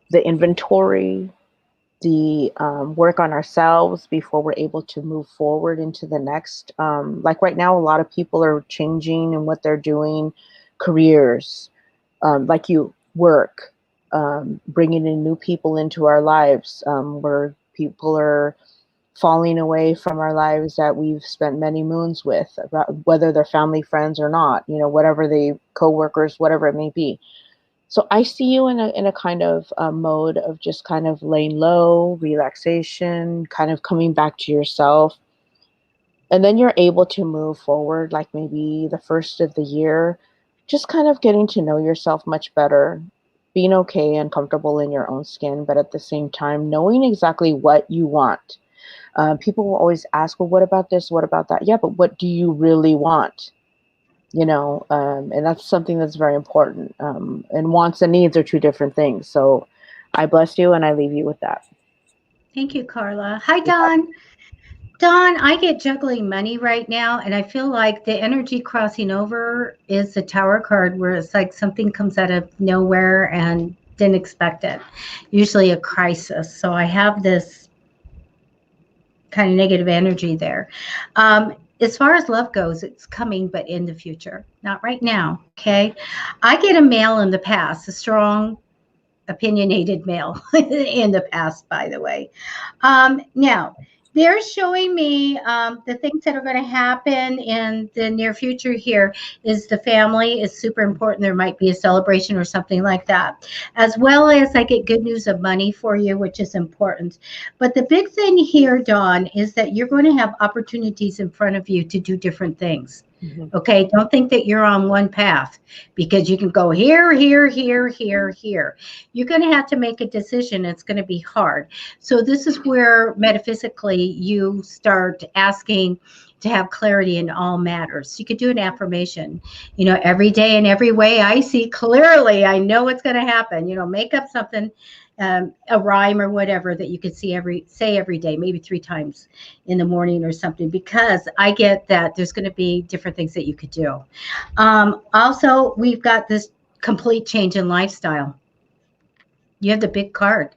the inventory, the work on ourselves before we're able to move forward into the next. Like right now, a lot of people are changing in what they're doing, careers, like you work, bringing in new people into our lives, where people are falling away from our lives that we've spent many moons with, whether they're family, friends or not, whatever the co-workers, whatever it may be. So I see you in a kind of mode of just kind of laying low, relaxation, kind of coming back to yourself. And then you're able to move forward, like maybe the first of the year, just kind of getting to know yourself much better, being okay and comfortable in your own skin, but at the same time, knowing exactly what you want. People will always ask, well, what about this? What about that? Yeah, but what do you really want? And that's something that's very important. And wants and needs are two different things. So I bless you and I leave you with that. Thank you, Carla. Hi, Don. Dawn, I get juggling money right now, and I feel like the energy crossing over is the Tower card, where it's like something comes out of nowhere and didn't expect it. Usually a crisis. So I have this kind of negative energy there. As far as love goes, it's coming, but in the future, not right now. Okay. I get a male in the past, a strong, opinionated male in the past, by the way. Now, they're showing me the things that are going to happen in the near future here is the family is super important. There might be a celebration or something like that, as well as I get good news of money for you, which is important. But the big thing here, Dawn, is that you're going to have opportunities in front of you to do different things. Mm-hmm. Okay, don't think that you're on one path, because you can go here, here, here, here, here. You're going to have to make a decision. It's going to be hard. So this is where metaphysically you start asking to have clarity in all matters. You could do an affirmation, every day in every way I see clearly. I know what's going to happen. Make up something, a rhyme or whatever that you could say every day, maybe 3 times in the morning or something, because I get that there's going to be different things that you could do. Also, we've got this complete change in lifestyle. You have the big card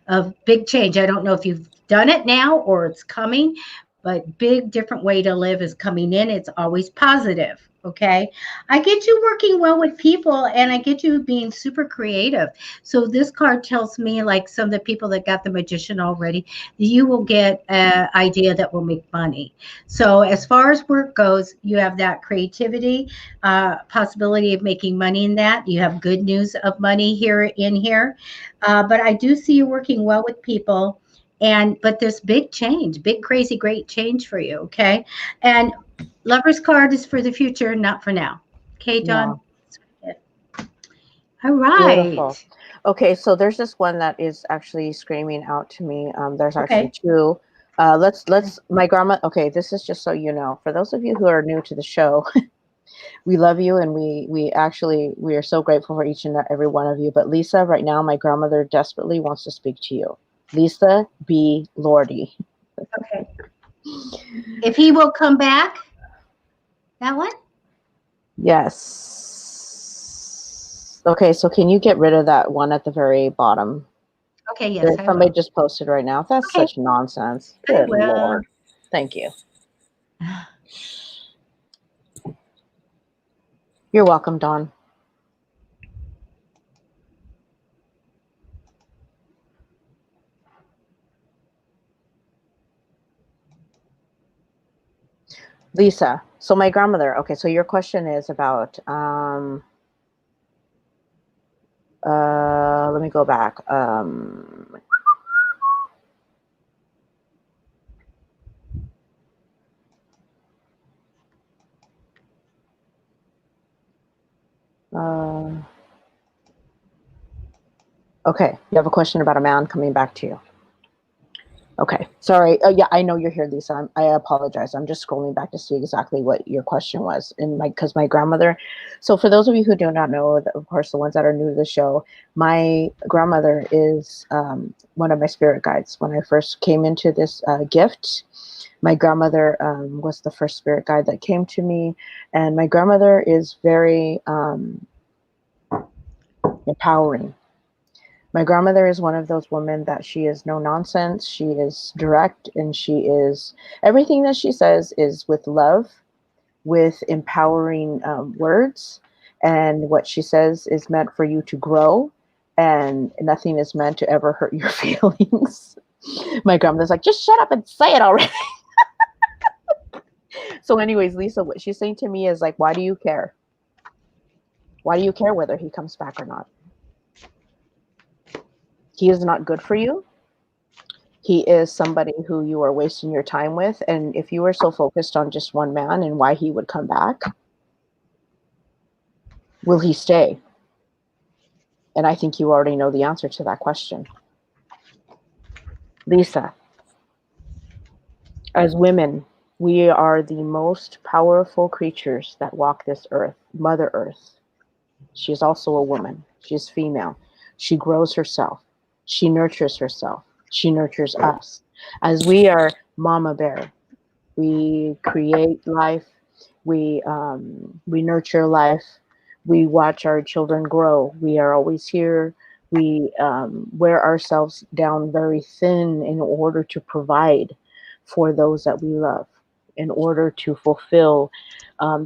of big change. I don't know if you've done it now or it's coming, but big different way to live is coming in. It's always positive. Okay. I get you working well with people, and I get you being super creative. So this card tells me, like some of the people that got the Magician already, you will get an idea that will make money. So as far as work goes, you have that creativity, possibility of making money in that. You have good news of money here. But I do see you working well with people, but there's big change, big, crazy, great change for you. Okay. And Lover's card is for the future, not for now. Okay, Dawn? Yeah. All right. Beautiful. Okay, so there's this one that is actually screaming out to me. There's actually Okay. 2. My grandma. Okay, this is just so you know. For those of you who are new to the show, we love you, and we are so grateful for each and every one of you. But Lisa, right now, my grandmother desperately wants to speak to you. Lisa B. Lordy. Okay. If he will come back, that one? Yes. Okay, so can you get rid of that one at the very bottom? Okay, yes, I Somebody will. just posted right now. That's Okay. such nonsense. I Good will. Lord. Thank you. You're welcome, Dawn. Lisa, so my grandmother. Okay, so your question is about let me go back. Okay, you have a question about a man coming back to you. Okay, sorry. Yeah, I know you're here, Lisa. I apologize. I'm just scrolling back to see exactly what your question was. Because my grandmother. So for those of you who do not know, of course, the ones that are new to the show, my grandmother is one of my spirit guides. When I first came into this gift, my grandmother was the first spirit guide that came to me, and my grandmother is very empowering. My grandmother is one of those women that she is no nonsense. She is direct, and everything that she says is with love, with empowering words. And what she says is meant for you to grow, and nothing is meant to ever hurt your feelings. My grandmother's like, just shut up and say it already. So anyways, Lisa, what she's saying to me is like, why do you care? Why do you care whether he comes back or not? He is not good for you. He is somebody who you are wasting your time with. And if you were so focused on just one man and why he would come back, will he stay? And I think you already know the answer to that question. Lisa, as women, we are the most powerful creatures that walk this earth, Mother Earth. She is also a woman. She is female. She grows herself. She nurtures herself. She nurtures us. As we are Mama Bear, We create life. We nurture life. We watch our children grow. We are always here. We wear ourselves down very thin in order to provide for those that we love, in order to fulfill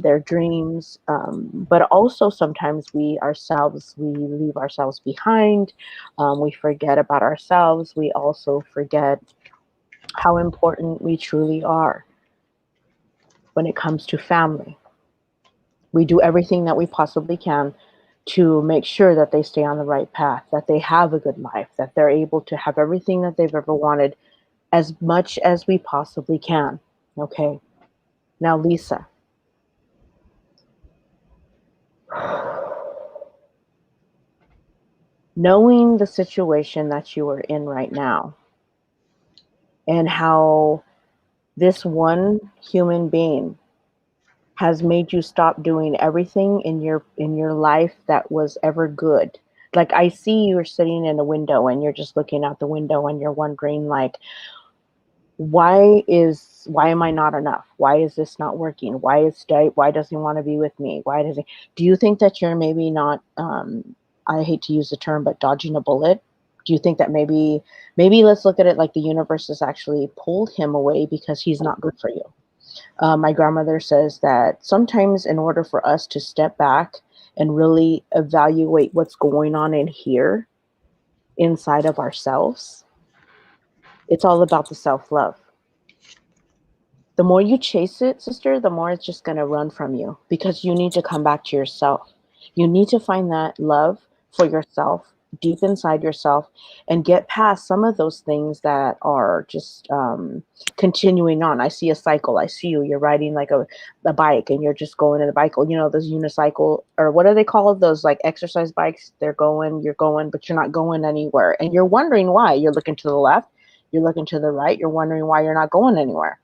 their dreams. But also sometimes we leave ourselves behind. We forget about ourselves. We also forget how important we truly are when it comes to family. We do everything that we possibly can to make sure that they stay on the right path, that they have a good life, that they're able to have everything that they've ever wanted as much as we possibly can. Okay. Now, Lisa, knowing the situation that you are in right now and how this one human being has made you stop doing everything in your life that was ever good. Like, I see you're sitting in a window and you're just looking out the window and you're wondering, like, why am I not enough? Why is this not working? Why does he want to be with me? Why does he Do you think that you're maybe not I hate to use the term, but dodging a bullet? Do you think that maybe let's look at it like the universe has actually pulled him away because he's not good for you? My grandmother says that sometimes, in order for us to step back and really evaluate what's going on in here inside of ourselves, it's all about the self love. The more you chase it, sister, the more it's just going to run from you, because you need to come back to yourself. You need to find that love for yourself deep inside yourself and get past some of those things that are just continuing on. I see a cycle. I see you're riding like a bike and you're just going in a bike. You know, those unicycle, or what are they called? Those like exercise bikes. You're going, but you're not going anywhere. And you're wondering why. You're looking to the left. You're looking to the right. You're wondering why you're not going anywhere.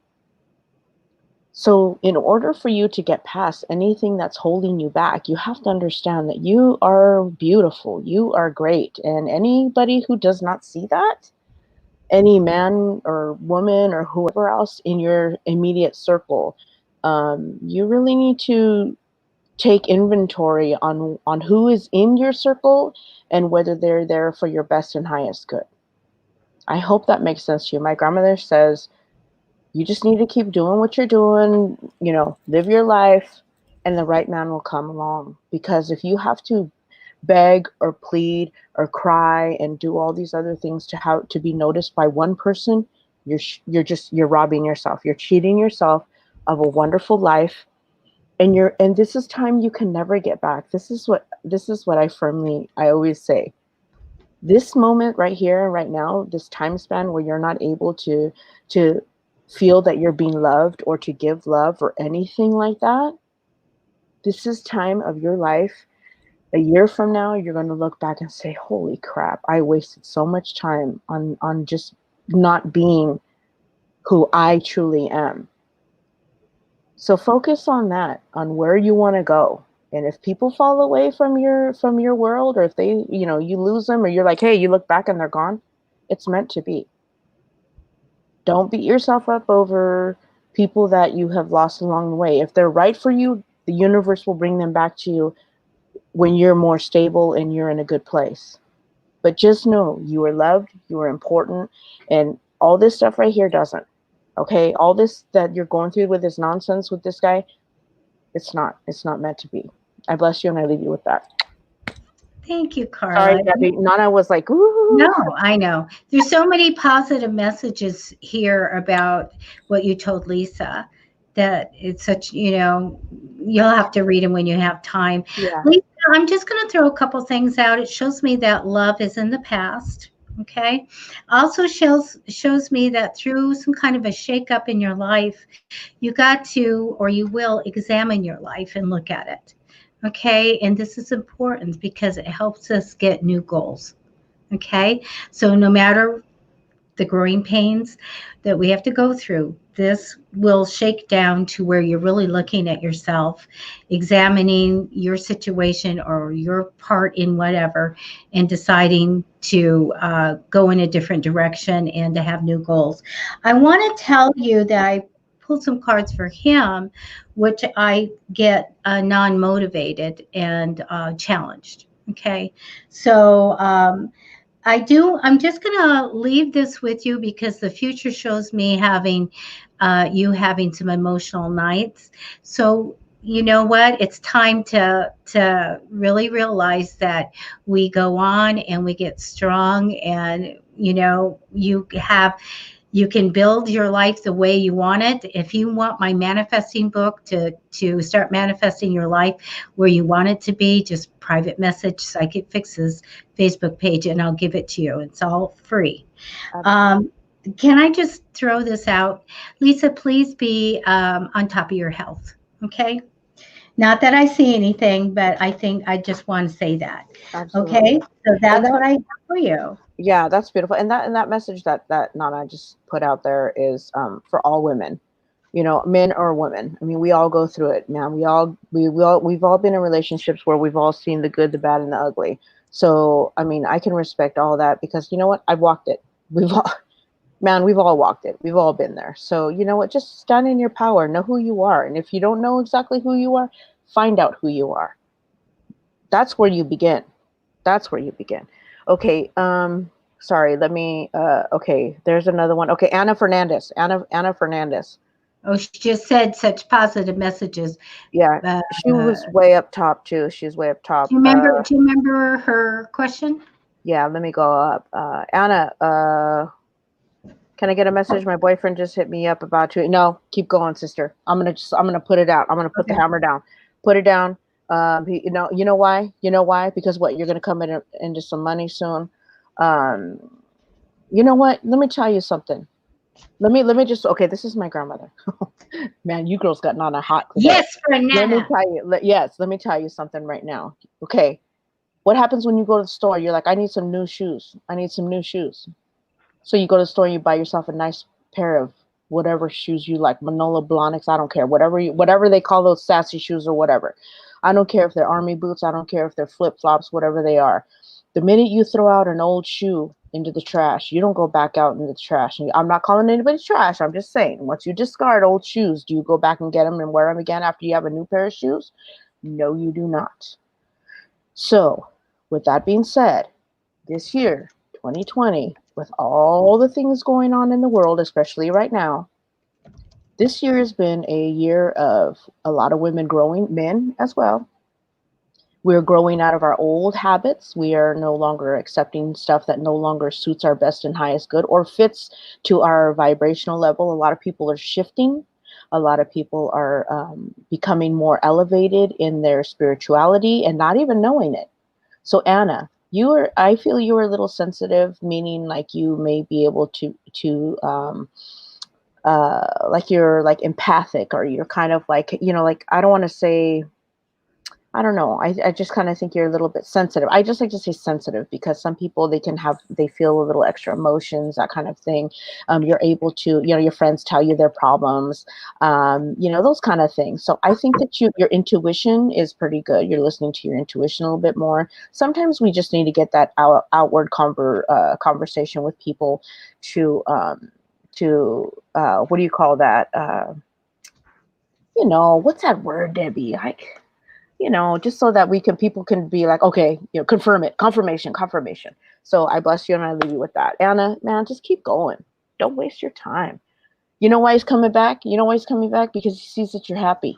So in order for you to get past anything that's holding you back, you have to understand that you are beautiful. You are great. And anybody who does not see that, any man or woman or whoever else in your immediate circle, you really need to take inventory on who is in your circle and whether they're there for your best and highest good. I hope that makes sense to you. My grandmother says, you just need to keep doing what you're doing, live your life, and the right man will come along. Because if you have to beg or plead or cry and do all these other things to be noticed by one person, you're robbing yourself. You're cheating yourself of a wonderful life, and this is time you can never get back. This is what I always say. This moment right here, right now, this time span where you're not able to feel that you're being loved or to give love or anything like that, this is time of your life. A year from now, you're going to look back and say, holy crap, I wasted so much time on just not being who I truly am. So focus on that, on where you want to go. And if people fall away from your world, or if they, you lose them, or you're like, hey, you look back and they're gone, it's meant to be. Don't beat yourself up over people that you have lost along the way. If they're right for you, the universe will bring them back to you when you're more stable and you're in a good place. But just know you are loved, you are important, and all this stuff right here doesn't. Okay? All this that you're going through with this nonsense with this guy, it's not meant to be. I bless you and I leave you with that. Thank you, Carla. Sorry, Debbie. Nana was like, ooh. No, I know. There's so many positive messages here about what you told Lisa, that it's such, you'll have to read them when you have time. Yeah. Lisa, I'm just going to throw a couple things out. It shows me that love is in the past. Okay. Also shows me that through some kind of a shakeup in your life, you got to, or you will, examine your life and look at it. Okay. And this is important because it helps us get new goals. Okay. So no matter the growing pains that we have to go through, this will shake down to where you're really looking at yourself, examining your situation or your part in whatever, and deciding to go in a different direction and to have new goals. I want to tell you that I pulled some cards for him, which I get non-motivated and challenged. Okay, so I'm just going to leave this with you because the future shows me having you having some emotional nights. So you know what? It's time to really realize that we go on and we get strong, and you can build your life the way you want it. If you want my manifesting book to start manifesting your life where you want it to be, just private message Psychic Fixes Facebook page and I'll give it to you. It's all free. Can I just throw this out? Lisa, please be on top of your health. Okay. Not that I see anything, but I think I just want to say that. Absolutely. Okay. So that's what I have for you. Yeah, that's beautiful. And that message that Nana just put out there is for all women, men or women. I mean, we all go through it, man. We've all been in relationships where we've all seen the good, the bad, and the ugly. So, I mean, I can respect all that because you know what? I've walked it. We've all walked it. We've all been there. So, you know what? Just stand in your power. Know who you are. And if you don't know exactly who you are, find out who you are. That's where you begin. Okay. Sorry. Let me. Okay. There's another one. Okay. Anna Fernandez. Anna Fernandez. Oh, she just said such positive messages. Yeah. She was way up top too. She's way up top. Do you remember her question? Yeah. Let me go up. Anna. Can I get a message? My boyfriend just hit me up about to. No, keep going, sister. I'm gonna put it out. I'm gonna put the hammer down. Put it down. You know why? Because what? You're gonna come into some money soon. You know what? Let me tell you something. Let me just. Okay, this is my grandmother. Man, you girls got on a hot. Yes, for Nana. Let me tell you. Yes, let me tell you something right now. Okay, what happens when you go to the store? You're like, I need some new shoes. So you go to the store and you buy yourself a nice pair of whatever shoes you like, Manolo Blahniks, I don't care, whatever they call those sassy shoes or whatever. I don't care if they're army boots, I don't care if they're flip-flops, whatever they are. The minute you throw out an old shoe into the trash, you don't go back out into the trash. And I'm not calling anybody trash, I'm just saying, once you discard old shoes, do you go back and get them and wear them again after you have a new pair of shoes? No, you do not. So, with that being said, this year, 2020, with all the things going on in the world, especially right now, this year has been a year of a lot of women growing, men as well. We're growing out of our old habits. We are no longer accepting stuff that no longer suits our best and highest good or fits to our vibrational level. A lot of people are shifting. A lot of people are becoming more elevated in their spirituality and not even knowing it. So Anna, I feel you are a little sensitive, meaning like you may be able to like you're like empathic, or you're kind of like, like, I don't want to say, I don't know. I just kind of think you're a little bit sensitive. I just like to say sensitive because some people, they feel a little extra emotions, that kind of thing. You're able to, your friends tell you their problems, those kind of things. So I think that your intuition is pretty good. You're listening to your intuition a little bit more. Sometimes we just need to get that outward conversation with people to what do you call that? What's that word, Debbie? Just so that people can be like, okay, confirmation. So I bless you and I leave you with that. Anna, man, just keep going. Don't waste your time. You know why he's coming back? Because he sees that you're happy.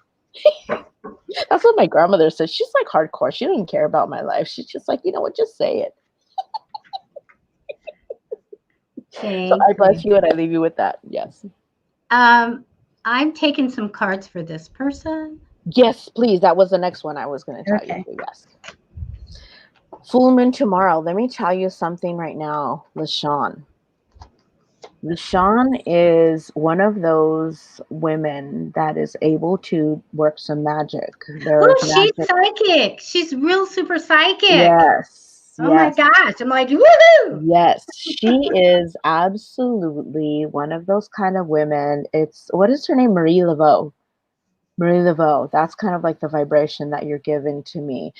That's what my grandmother said. She's like hardcore. She doesn't care about my life. She's just like, you know what, just say it. So I bless you and I leave you with that. Yes. I'm taking some cards for this person. Yes, please. That was the next one I was going to tell you. Yes. Full moon tomorrow. Let me tell you something right now, LaShawn. LaShawn is one of those women that is able to work some magic. She's psychic. She's real super psychic. Yes. Oh my gosh. I'm like, woohoo. Yes, she is absolutely one of those kind of women. What is her name? Marie Laveau. Marie Laveau, that's kind of like the vibration that you're giving to me.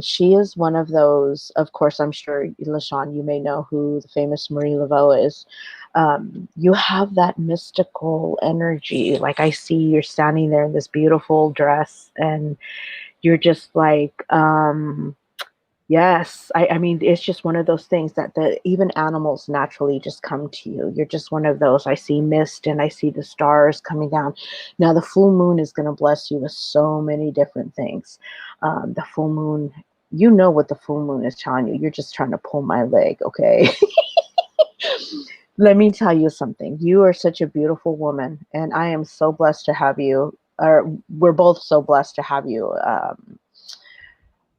She is one of those, of course, I'm sure, LaShawn, you may know who the famous Marie Laveau is. You have that mystical energy. Like I see you're standing there in this beautiful dress and you're just like, yes, I mean, it's just one of those things that even animals naturally just come to you. You're just one of those. I see mist and I see the stars coming down. Now, the full moon is going to bless you with so many different things. The full moon, you know what the full moon is telling you. You're just trying to pull my leg, okay? Let me tell you something. You are such a beautiful woman, and I am so blessed to have you. Or we're both so blessed to have you.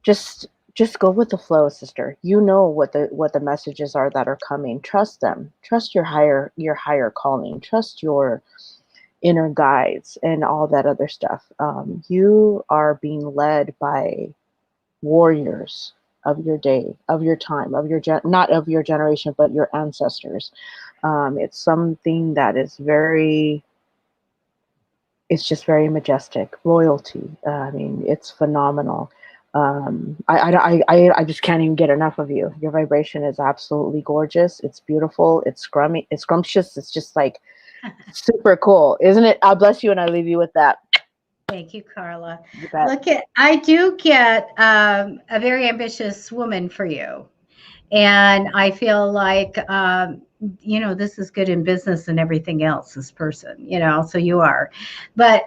Just go with the flow, sister. You know what the messages are that are coming. Trust them. Trust your higher calling. Trust your inner guides and all that other stuff. You are being led by warriors of your day, of your time, of your not of your generation, but your ancestors. It's something that is very. It's just very majestic. Royalty. I mean, it's phenomenal. I just can't even get enough of you. Your vibration is absolutely gorgeous. It's beautiful. It's scrummy. It's scrumptious. It's just like super cool, isn't it? I'll bless you and I leave you with that. Thank you, Carla. Look I do get a very ambitious woman for you. And I feel like, this is good in business and everything else, this person, so you are. But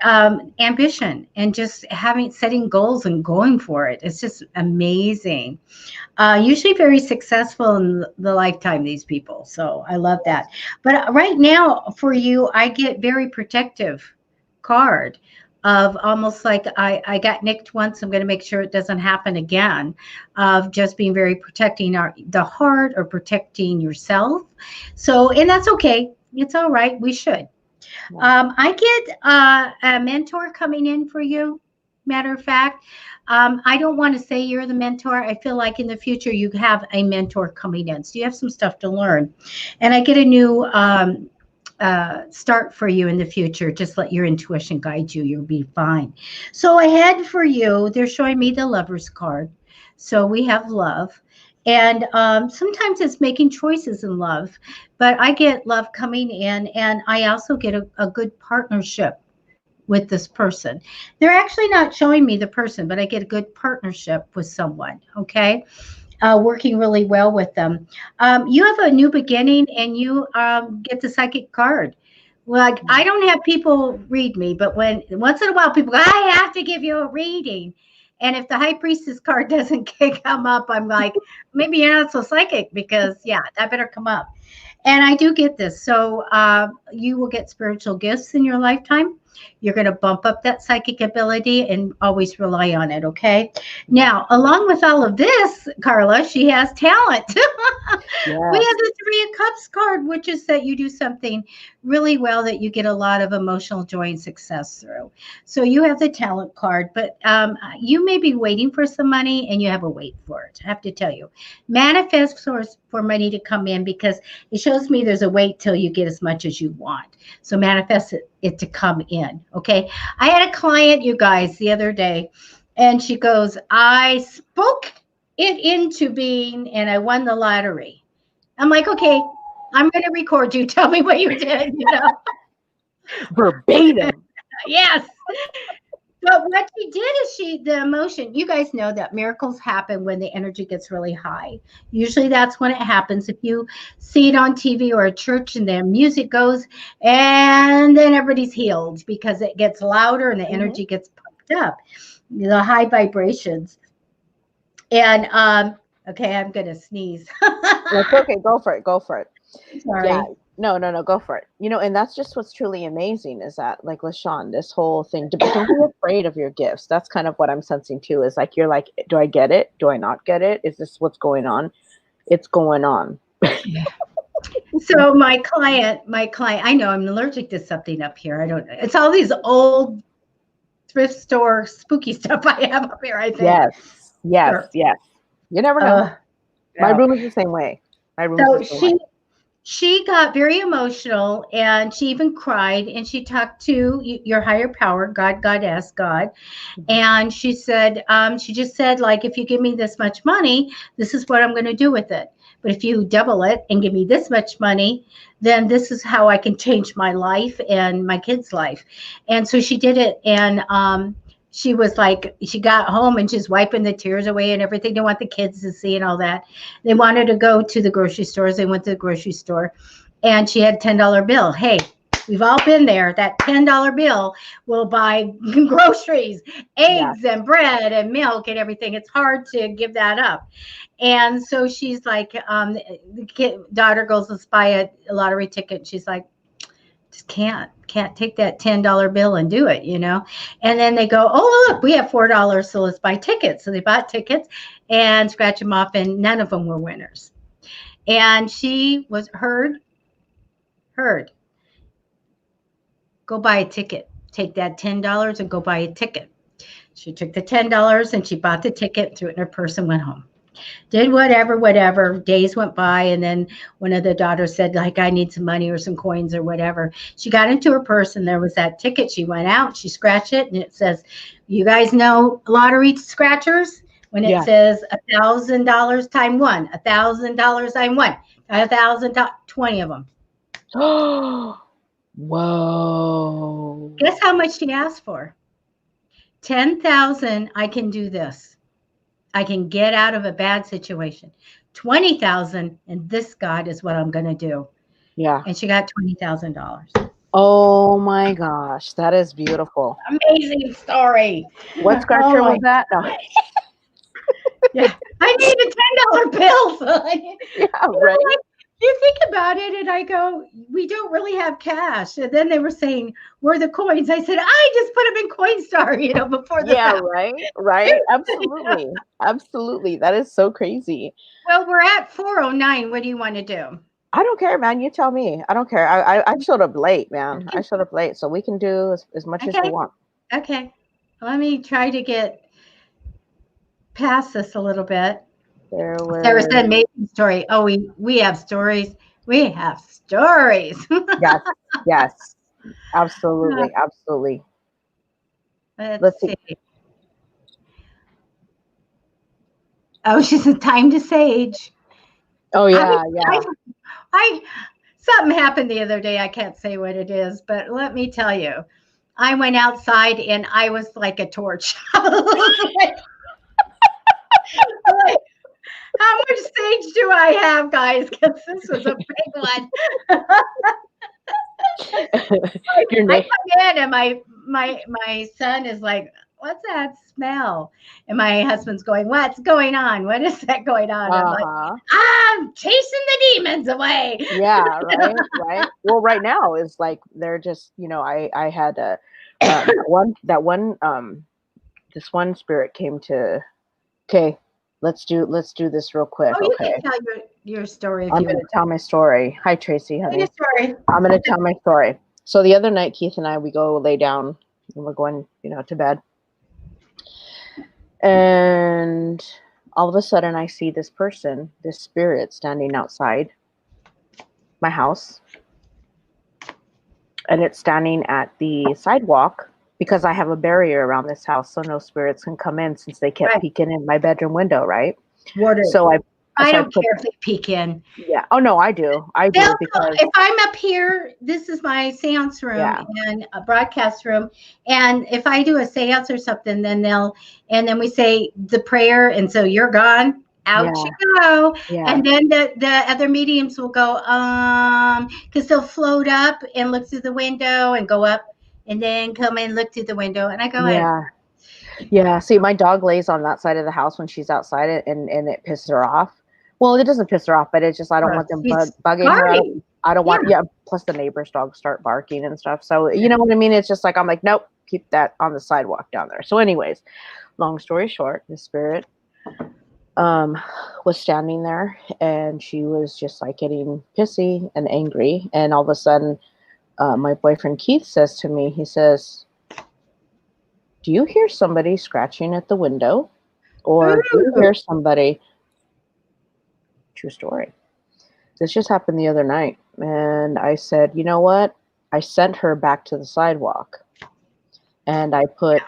ambition and just setting goals and going for it. It's just amazing. Usually very successful in the lifetime, these people. So I love that. But right now for you, I get very protective card of almost like I got nicked once. I'm going to make sure it doesn't happen again, of just being very protecting the heart or protecting yourself. So, and that's okay. It's all right. We should. I get a mentor coming in for you. Matter of fact, I don't want to say you're the mentor. I feel like in the future you have a mentor coming in. So you have some stuff to learn. And I get a new start for you in the future. Just let your intuition guide you. You'll be fine. So ahead for you, they're showing me the Lover's card. So we have love. And sometimes it's making choices in love, but I get love coming in, and I also get a good partnership with this person. They're actually not showing me the person, but I get a good partnership with someone. Okay. Working really well with them. You have a new beginning, and you get the psychic card. Like, I don't have people read me, but once in a while people go, I have to give you a reading. And if the High Priestess card doesn't come up, I'm like, maybe you're not so psychic, because yeah, that better come up. And I do get this. So you will get spiritual gifts in your lifetime. You're going to bump up that psychic ability and always rely on it. Okay. Now, along with all of this, Carla, she has talent. Yes. We have the Three of Cups card, which is that you do something really well that you get a lot of emotional joy and success through. So you have the talent card, but you may be waiting for some money, and you have a wait for it. I have to tell you, manifest for money to come in, because it shows me there's a wait till you get as much as you want. So manifest it to come in. Okay. I had a client, you guys, the other day, and she goes, I spoke it into being and I won the lottery. I'm like, okay, I'm going to record you. Tell me what you did, Verbatim. Yes. But what she did is the emotion, you guys know that miracles happen when the energy gets really high. Usually that's when it happens. If you see it on TV or a church and the music goes, and then everybody's healed because it gets louder and the energy gets pumped up, the high vibrations. And, okay, I'm going to sneeze. That's okay. Go for it. Go for it. Sorry. Yeah. No, go for it. And that's just what's truly amazing is that, like, LaShawn, this whole thing, don't be afraid of your gifts. That's kind of what I'm sensing too, is like, you're like, do I get it? Do I not get it? Is this what's going on? It's going on. So my client, I know I'm allergic to something up here. I don't know. It's all these old thrift store spooky stuff I have up here, I think. Yes. You never know. My room is the same way. she got very emotional and she even cried and she talked to your higher power, God, Goddess, God. And she just said, like, if you give me this much money, this is what I'm going to do with it. But if you double it and give me this much money, then this is how I can change my life and my kid's life. And so she did it. And she was like, she got home and she's wiping the tears away and everything. They want the kids to see and all that. They wanted to go to the grocery stores. They went to the grocery store and she had a $10 bill. Hey, we've all been there. That $10 bill will buy groceries, eggs and bread and milk and everything. It's hard to give that up. And so she's like, the daughter goes, let's buy a lottery ticket. She's like, just can't take that $10 bill and do it, And then they go, oh, look, we have $4, so let's buy tickets. So they bought tickets and scratch them off, and none of them were winners. And she was heard. Go buy a ticket. Take that $10 and go buy a ticket. She took the $10 and she bought the ticket, threw it in her purse, and went home. Did whatever. Days went by, and then one of the daughters said, like, I need some money or some coins or whatever. She got into her purse, and there was that ticket. She went out, she scratched it, and it says, you guys know lottery scratchers? When it says $1,000 time one, $1,000 time one, 20 of them. Whoa. Guess how much she asked for? 10,000, I can do this. I can get out of a bad situation. 20,000, and this, God, is what I'm going to do. Yeah. And she got $20,000. Oh my gosh, that is beautiful. Amazing story. What scratcher was that? No. Yeah, I need a $10 bill. So yeah, right. You think about it, and I go, we don't really have cash. And then they were saying, where are the coins? I said, I just put them in Coinstar, before the fact. Right. Absolutely. Absolutely. That is so crazy. Well, we're at 4:09. What do you want to do? I don't care, man. You tell me. I don't care. I showed up late, man. I showed up late, so we can do as much as you want. Okay. Let me try to get past this a little bit. There was an amazing story. Oh, we have stories. We have stories. Yes. Absolutely. Let's see. Oh, she said, time to sage. Oh, yeah, something happened the other day. I can't say what it is, but let me tell you. I went outside and I was like a torch. How much sage do I have, guys? Because this was a big one. I come in and my son is like, what's that smell? And my husband's going, what's going on? What is that going on? I'm like, I'm chasing the demons away. Yeah, right. Well, right now is like they're just, I had this one spirit came to. Okay, let's do this real quick. Oh, you can tell your story. I'm going to tell my story. Hi, Tracy, honey. Your story. I'm going to tell my story. So the other night, Keith and I, we go lay down and we're going, to bed. And all of a sudden I see this spirit standing outside my house. And it's standing at the sidewalk because I have a barrier around this house so no spirits can come in since they kept peeking in my bedroom window, right? So I don't care if they peek in. Yeah. Oh, no, I do. Because if I'm up here, this is my seance room and a broadcast room. And if I do a seance or something, then we say the prayer. And so you're gone. Out you go. Yeah. And then the other mediums will go, because they'll float up and look through the window and go up and then come and look through the window. And I go, Yeah. See, my dog lays on that side of the house when she's outside and it pisses her off. Well, it doesn't piss her off, but it's just I don't want them bugging her up. I don't want plus the neighbor's dogs start barking and stuff. So you know what I mean? It's just like I'm like, nope, keep that on the sidewalk down there. So anyways, long story short, the spirit was standing there and she was just like getting pissy and angry. And all of a sudden, my boyfriend Keith says to me, he says, do you hear somebody scratching at the window? Or do you hear somebody? True story. this just happened the other night. And I said, you know what? I sent her back to the sidewalk. And I put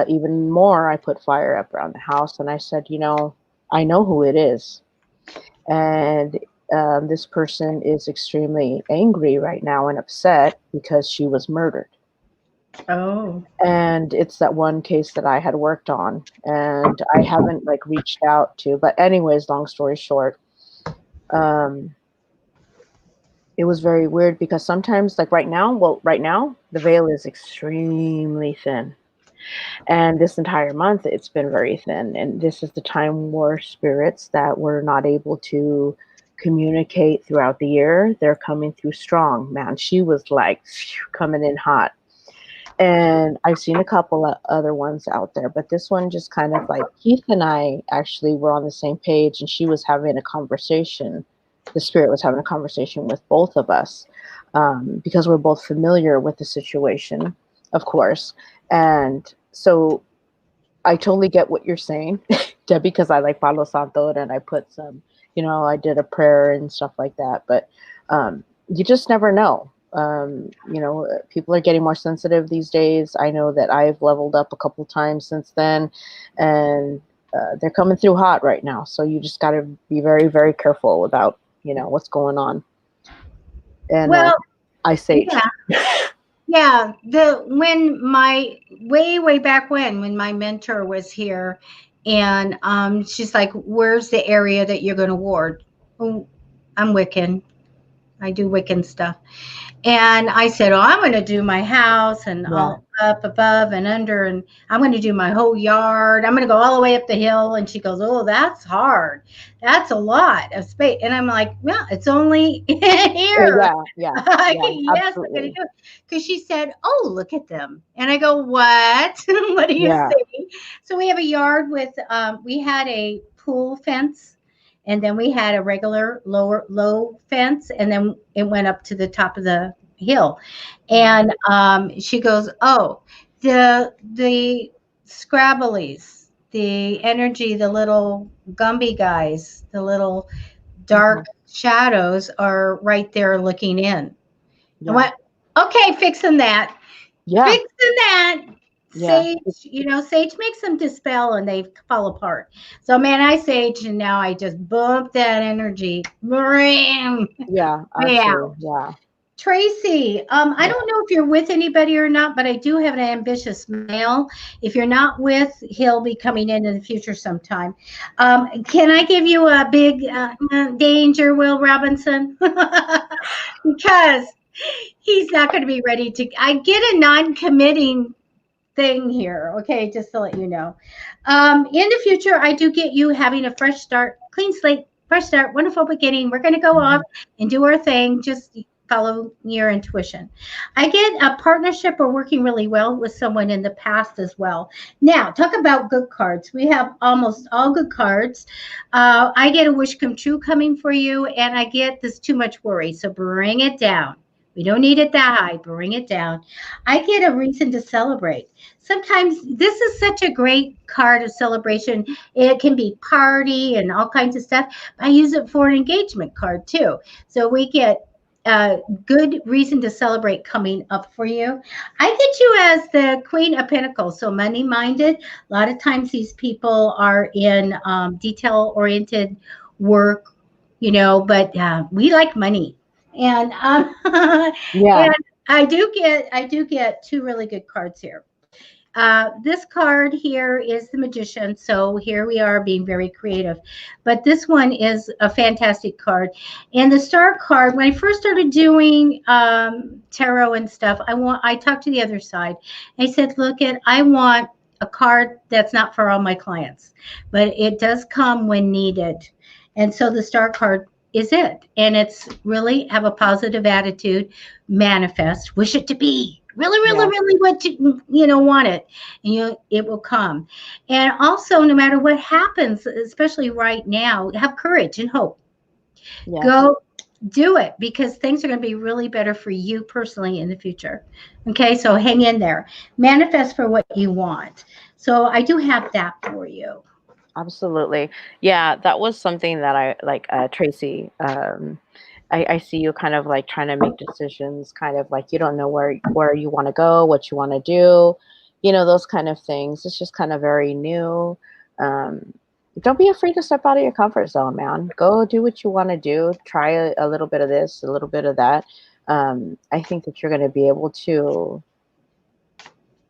even more, I put fire up around the house. And I said, you know, I know who it is. And this person is extremely angry right now and upset because she was murdered. Oh. And it's that one case that I had worked on, and I haven't like reached out to, but anyways, long story short, it was very weird because sometimes like right now the veil is extremely thin, and this entire month it's been very thin, and this is the time where spirits that were not able to communicate throughout the year, they're coming through strong. Man, she was like coming in hot. And I've seen a couple of other ones out there, but this one just kind of like Keith and I actually were on the same page, and she was having a conversation. The spirit was having a conversation with both of us because we're both familiar with the situation, of course. And so I totally get what you're saying, Debbie, because I like Palo Santo and I put some, you know, I did a prayer and stuff like that. But you just never know. You know, people are getting more sensitive these days. I know that I've leveled up a couple times since then, and they're coming through hot right now. So you just got to be very, very careful about, you know, what's going on. And Well, I say, yeah, when my way back when my mentor was here, and she's like, "Where's the area that you're going to ward?" Oh, I'm Wiccan. I do Wiccan stuff. And I said, "Oh, I'm going to do my house and all up above and under, and I'm going to do my whole yard. I'm going to go all the way up the hill." And she goes, "Oh, that's hard. That's a lot of space." And I'm like, "Well, it's only here." Yes, I'm going to do it. Because she said, "Oh, look at them." And I go, "What? What do you see?" So we have a yard with, we had a pool fence. And then we had a regular low fence, and then it went up to the top of the hill. And she goes, "Oh, the Scrabblies, the energy, the little Gumby guys, the little dark shadows are right there looking in." I went, "Okay, fixing that. Fixing that." Sage, you know, Sage makes them dispel and they fall apart. So, man, I Sage, and now I just bump that energy. Yeah. Tracy, I don't know if you're with anybody or not, but I do have an ambitious male. If you're not with, he'll be coming in the future sometime. Can I give you a big danger, Will Robinson? Because he's not going to be ready to. I get a non-committing thing here, okay, just to let you know. In the future, I do get you having a fresh start, clean slate, fresh start, wonderful beginning. We're going to go off and do our thing. Just follow your intuition. I get a partnership or working really well with someone in the past as well. Now, talk about good cards. We have almost all good cards. I get a wish come true coming for you, and I get this too much worry. So bring it down. We don't need it that high. Bring it down. I get a reason to celebrate. Sometimes this is such a great card of celebration. It can be party and all kinds of stuff. I use it for an engagement card too. So we get a good reason to celebrate coming up for you. I get you as the Queen of Pentacles, so money-minded. A lot of times these people are in detail-oriented work, you know, but we like money. And and I do get two really good cards here. This card here is the Magician. So here we are being very creative. But this one is a fantastic card. And the Star card, when I first started doing tarot and stuff, I talked to the other side. I said, "Look, I want a card that's not for all my clients, but it does come when needed." And so the Star card is it. And it's really have a positive attitude, manifest, wish it to be. Really what you know, want it, and it will come. And also, no matter what happens, especially right now, have courage and hope. Go do it, because things are going to be really better for you personally in the future. Okay, so hang in there. Manifest for what you want. So I do have that for you. Absolutely. Yeah, that was something that I like, Tracy. I see you kind of like trying to make decisions, kind of like you don't know where you want to go, what you want to do, those kind of things. It's just kind of very new. Um, don't be afraid to step out of your comfort zone, man. Go do what you want to do. Try a little bit of this, a little bit of that. I think that you're going to be able to.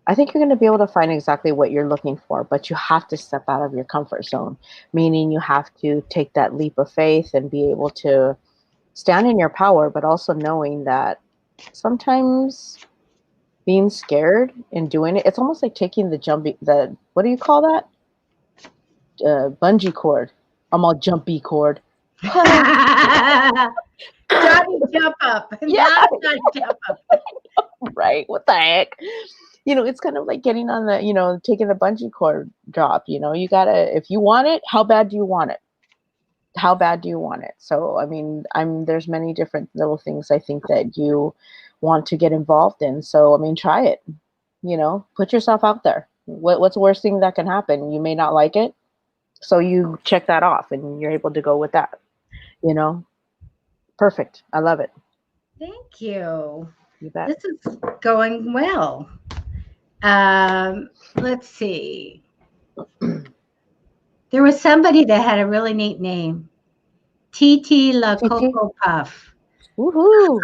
I think you're going to be able to find exactly what you're looking for, but you have to step out of your comfort zone, meaning you have to take that leap of faith and be able to stand in your power, but also knowing that sometimes being scared and doing it, it's almost like taking what do you call that? Bungee cord. I'm all jumpy cord. Johnny jump up. Yeah. Johnny jump up. Right. What the heck? It's kind of like getting on the, taking the bungee cord drop. You gotta, if you want it, how bad do you want it? How bad do you want it? So, I mean, there's many different little things I think that you want to get involved in. So, I mean, try it, put yourself out there. What's the worst thing that can happen? You may not like it. So you check that off and you're able to go with that, Perfect. I love it. Thank you. You bet. This is going well. Let's see. There was somebody that had a really neat name. TT La Coco Puff. Woohoo!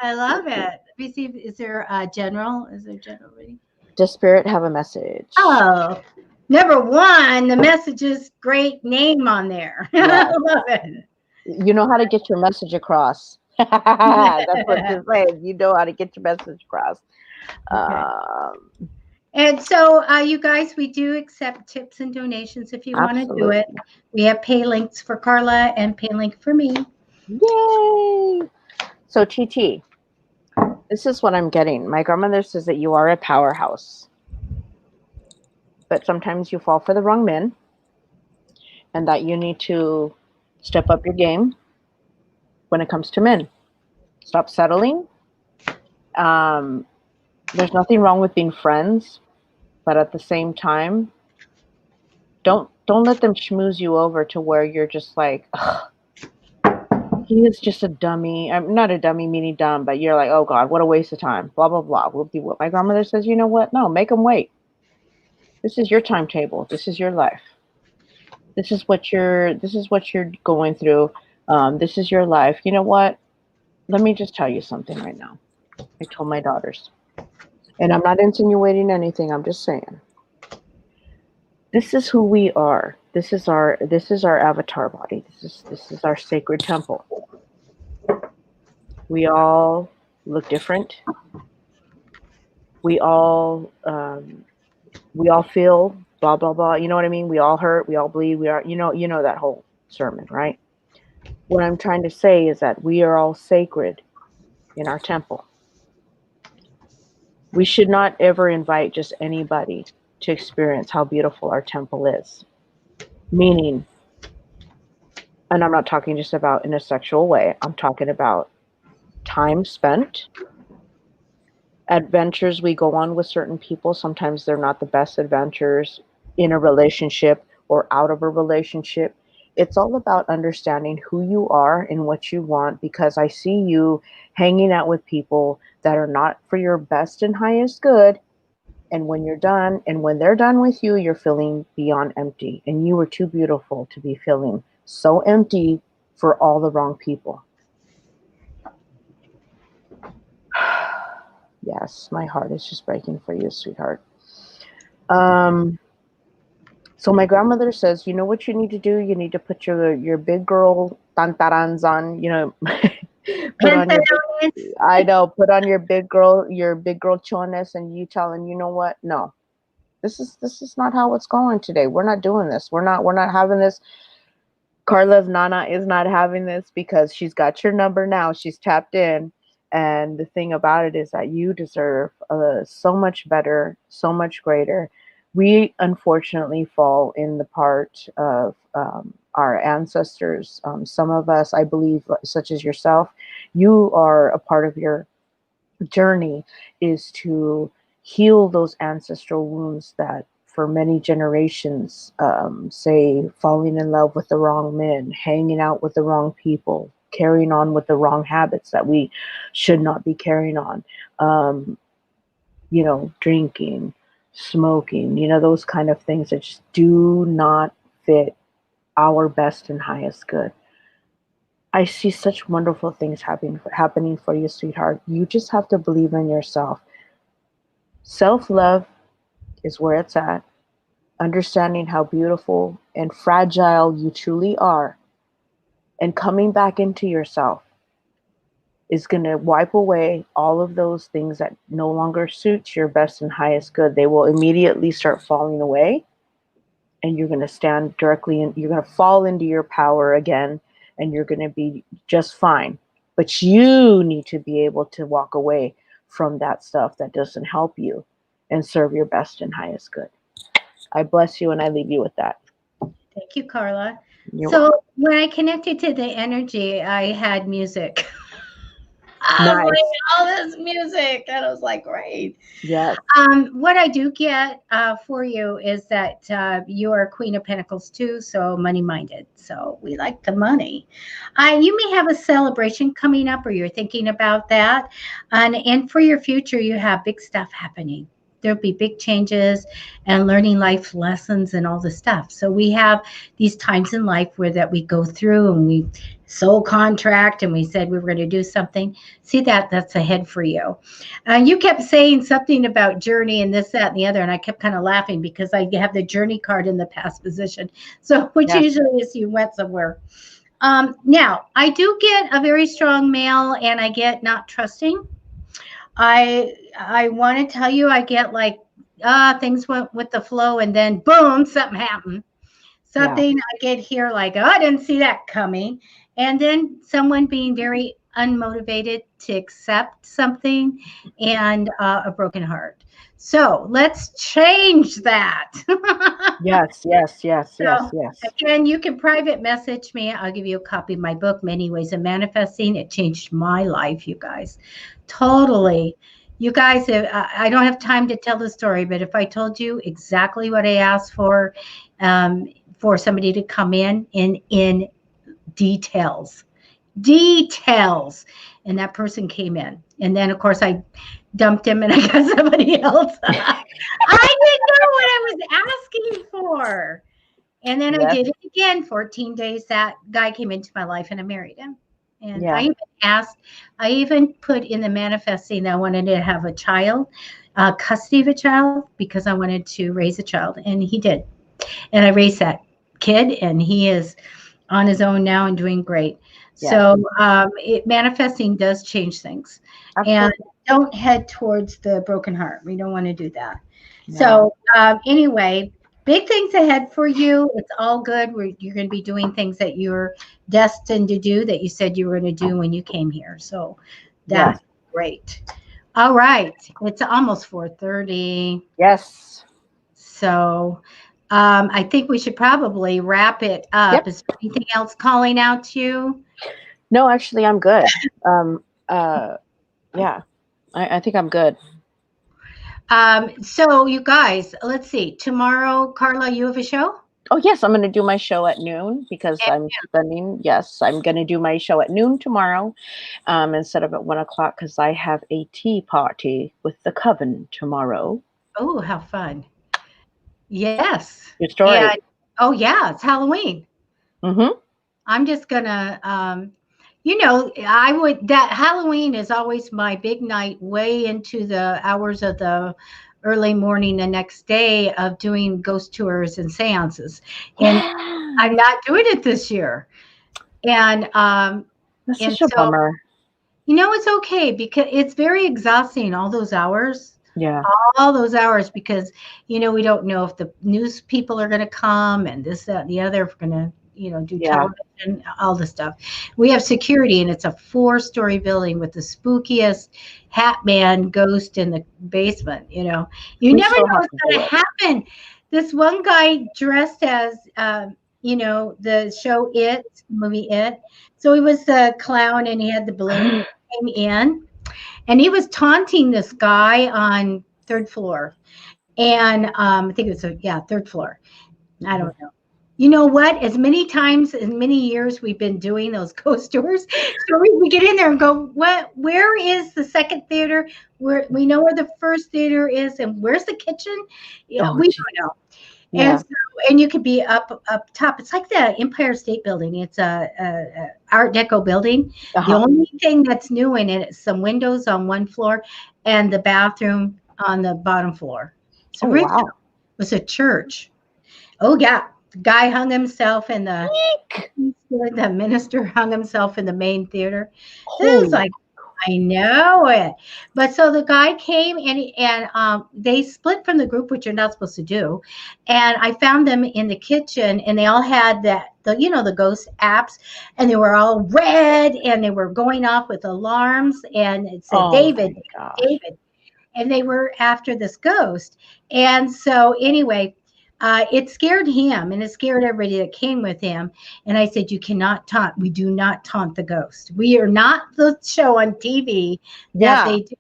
I love it. Let me see. Is there a general? Is there a general reading? Does Spirit have a message? Oh, number one, the message is great name on there. Yeah. I love it. You know how to get your message across. That's what you're saying. You know how to get your message across. Okay. And so, you guys, we do accept tips and donations if you want to do it. We have pay links for Carla and pay link for me. Yay! So, TT, this is what I'm getting. My grandmother says that you are a powerhouse, but sometimes you fall for the wrong men, and that you need to step up your game when it comes to men. Stop settling. There's nothing wrong with being friends, but at the same time, don't let them schmooze you over to where you're just like, he is just a dummy. I'm not a dummy meaning dumb, but you're like, oh God, what a waste of time. Blah blah blah. Will be what my grandmother says. You know what? No, make them wait. This is your timetable. This is your life. This is what you're going through. This is your life. You know what? Let me just tell you something right now. I told my daughters. And I'm not insinuating anything. I'm just saying. This is who we are. This is our avatar body. This is our sacred temple. We all look different. We all feel blah blah blah. You know what I mean? We all hurt. We all bleed. We are. You know that whole sermon, right? What I'm trying to say is that we are all sacred in our temple. We should not ever invite just anybody to experience how beautiful our temple is. Meaning, and I'm not talking just about in a sexual way, I'm talking about time spent, adventures we go on with certain people. Sometimes they're not the best adventures in a relationship or out of a relationship. It's all about understanding who you are and what you want, because I see you hanging out with people that are not for your best and highest good. And when you're done, and when they're done with you, you're feeling beyond empty. And you were too beautiful to be feeling so empty for all the wrong people. Yes, my heart is just breaking for you, sweetheart. So my grandmother says, you know what you need to do? You need to put your big girl tantarans on, put on your big girl chones, and you tell them, you know what? No, this is not how it's going today. We're not doing this. We're not having this. Carla's Nana is not having this because she's got your number now. She's tapped in. And the thing about it is that you deserve so much better, so much greater. We unfortunately fall in the part of our ancestors. Some of us, I believe, such as yourself, you are a part of your journey is to heal those ancestral wounds that for many generations, say, falling in love with the wrong men, hanging out with the wrong people, carrying on with the wrong habits that we should not be carrying on, drinking, smoking, those kind of things that just do not fit our best and highest good. I see such wonderful things happening for you, sweetheart. You just have to believe in yourself. Self-love is where it's at. Understanding how beautiful and fragile you truly are and coming back into yourself is going to wipe away all of those things that no longer suit your best and highest good. They will immediately start falling away, and you're going to stand directly and you're going to fall into your power again, and you're going to be just fine. But you need to be able to walk away from that stuff that doesn't help you and serve your best and highest good. I bless you, and I leave you with that. Thank you, Carla. You're so welcome. when I connected to the energy, I had music. Nice. I was like, all this music. And I was like, great. Yes. What I do get for you is that you are Queen of Pentacles too, so money-minded. So we like the money. You may have a celebration coming up, or you're thinking about that. And for your future, you have big stuff happening. There'll be big changes and learning life lessons and all the stuff. So we have these times in life where that we go through and we soul contract and we said we were going to do something. See that's ahead for you. You kept saying something about journey and this, that, and the other. And I kept kind of laughing because I have the journey card in the past position. So which Yes. usually is you went somewhere. Now I do get a very strong male, and I get not trusting. I want to tell you, I get like, things went with the flow, and then boom, something happened. Something I get here like, oh, I didn't see that coming. And then someone being very unmotivated to accept something, and a broken heart. So let's change that. Yes. Again, you can private message me. I'll give you a copy of my book, Many Ways of Manifesting. It changed my life, you guys. Totally. You guys, I don't have time to tell the story, but if I told you exactly what I asked for somebody to come in details, and that person came in. And then, of course, I dumped him and I got somebody else. I didn't know what I was asking for. And then I did it again. 14 days, that guy came into my life and I married him. And I even put in the manifesting that I wanted to have a child, custody of a child, because I wanted to raise a child. And he did. And I raised that kid, and he is on his own now and doing great. Yeah. So manifesting does change things. Absolutely. And don't head towards the broken heart. We don't want to do that. No. So anyway, big things ahead for you. It's all good. You're going to be doing things that you're destined to do, that you said you were going to do when you came here. So that's great. All right. It's almost 4:30. Yes. So I think we should probably wrap it up. Yep. Is there anything else calling out to you? No, actually, I'm good. Yeah, I think I'm good. So you guys, let's see. Tomorrow, Carla, you have a show? Oh, yes. I'm going to do my show at noon because I'm going to do my show at noon tomorrow instead of at 1 o'clock because I have a tea party with the coven tomorrow. Oh, how fun. Yes. Good story. And, oh, yeah. It's Halloween. Mm-hmm. I'm just going to, that Halloween is always my big night, way into the hours of the early morning the next day, of doing ghost tours and seances. And I'm not doing it this year. And that's such a bummer. It's okay because it's very exhausting, all those hours. Yeah. All those hours, because, we don't know if the news people are going to come and this, that, and the other. If we're going to, do television, all the stuff. We have security, and it's a 4-story building with the spookiest hat man ghost in the basement. You never know what's going to happen. This one guy dressed as, the show movie It. So he was the clown, and he had the balloon came in. And he was taunting this guy on 3rd floor. And I think it was third floor. I don't know. You know what? As many times, as many years we've been doing those ghost tours, stories, we get in there and go, "What? Where is the second theater? Where we know where the first theater is, and where's the kitchen? Yeah, Oh, we gee. don't know." And Yeah. so, and you could be up top. It's like the Empire State Building. It's a Art Deco building. The Uh-huh. only thing that's new in it is some windows on one floor, and the bathroom on the bottom floor. It's Oh, original. wow. It was a church. Oh yeah, the guy hung himself in Eek. the minister hung himself in the main theater. It was Holy. like, I know it. But so the guy came and they split from the group, which you're not supposed to do. And I found them in the kitchen, and they all had the ghost apps, and they were all red, and they were going off with alarms, and it said Oh David, my gosh. David, and they were after this ghost. And so anyway, it scared him and it scared everybody that came with him. And I said, you cannot taunt. We do not taunt the ghost. We are not the show on TV that Yeah. they do.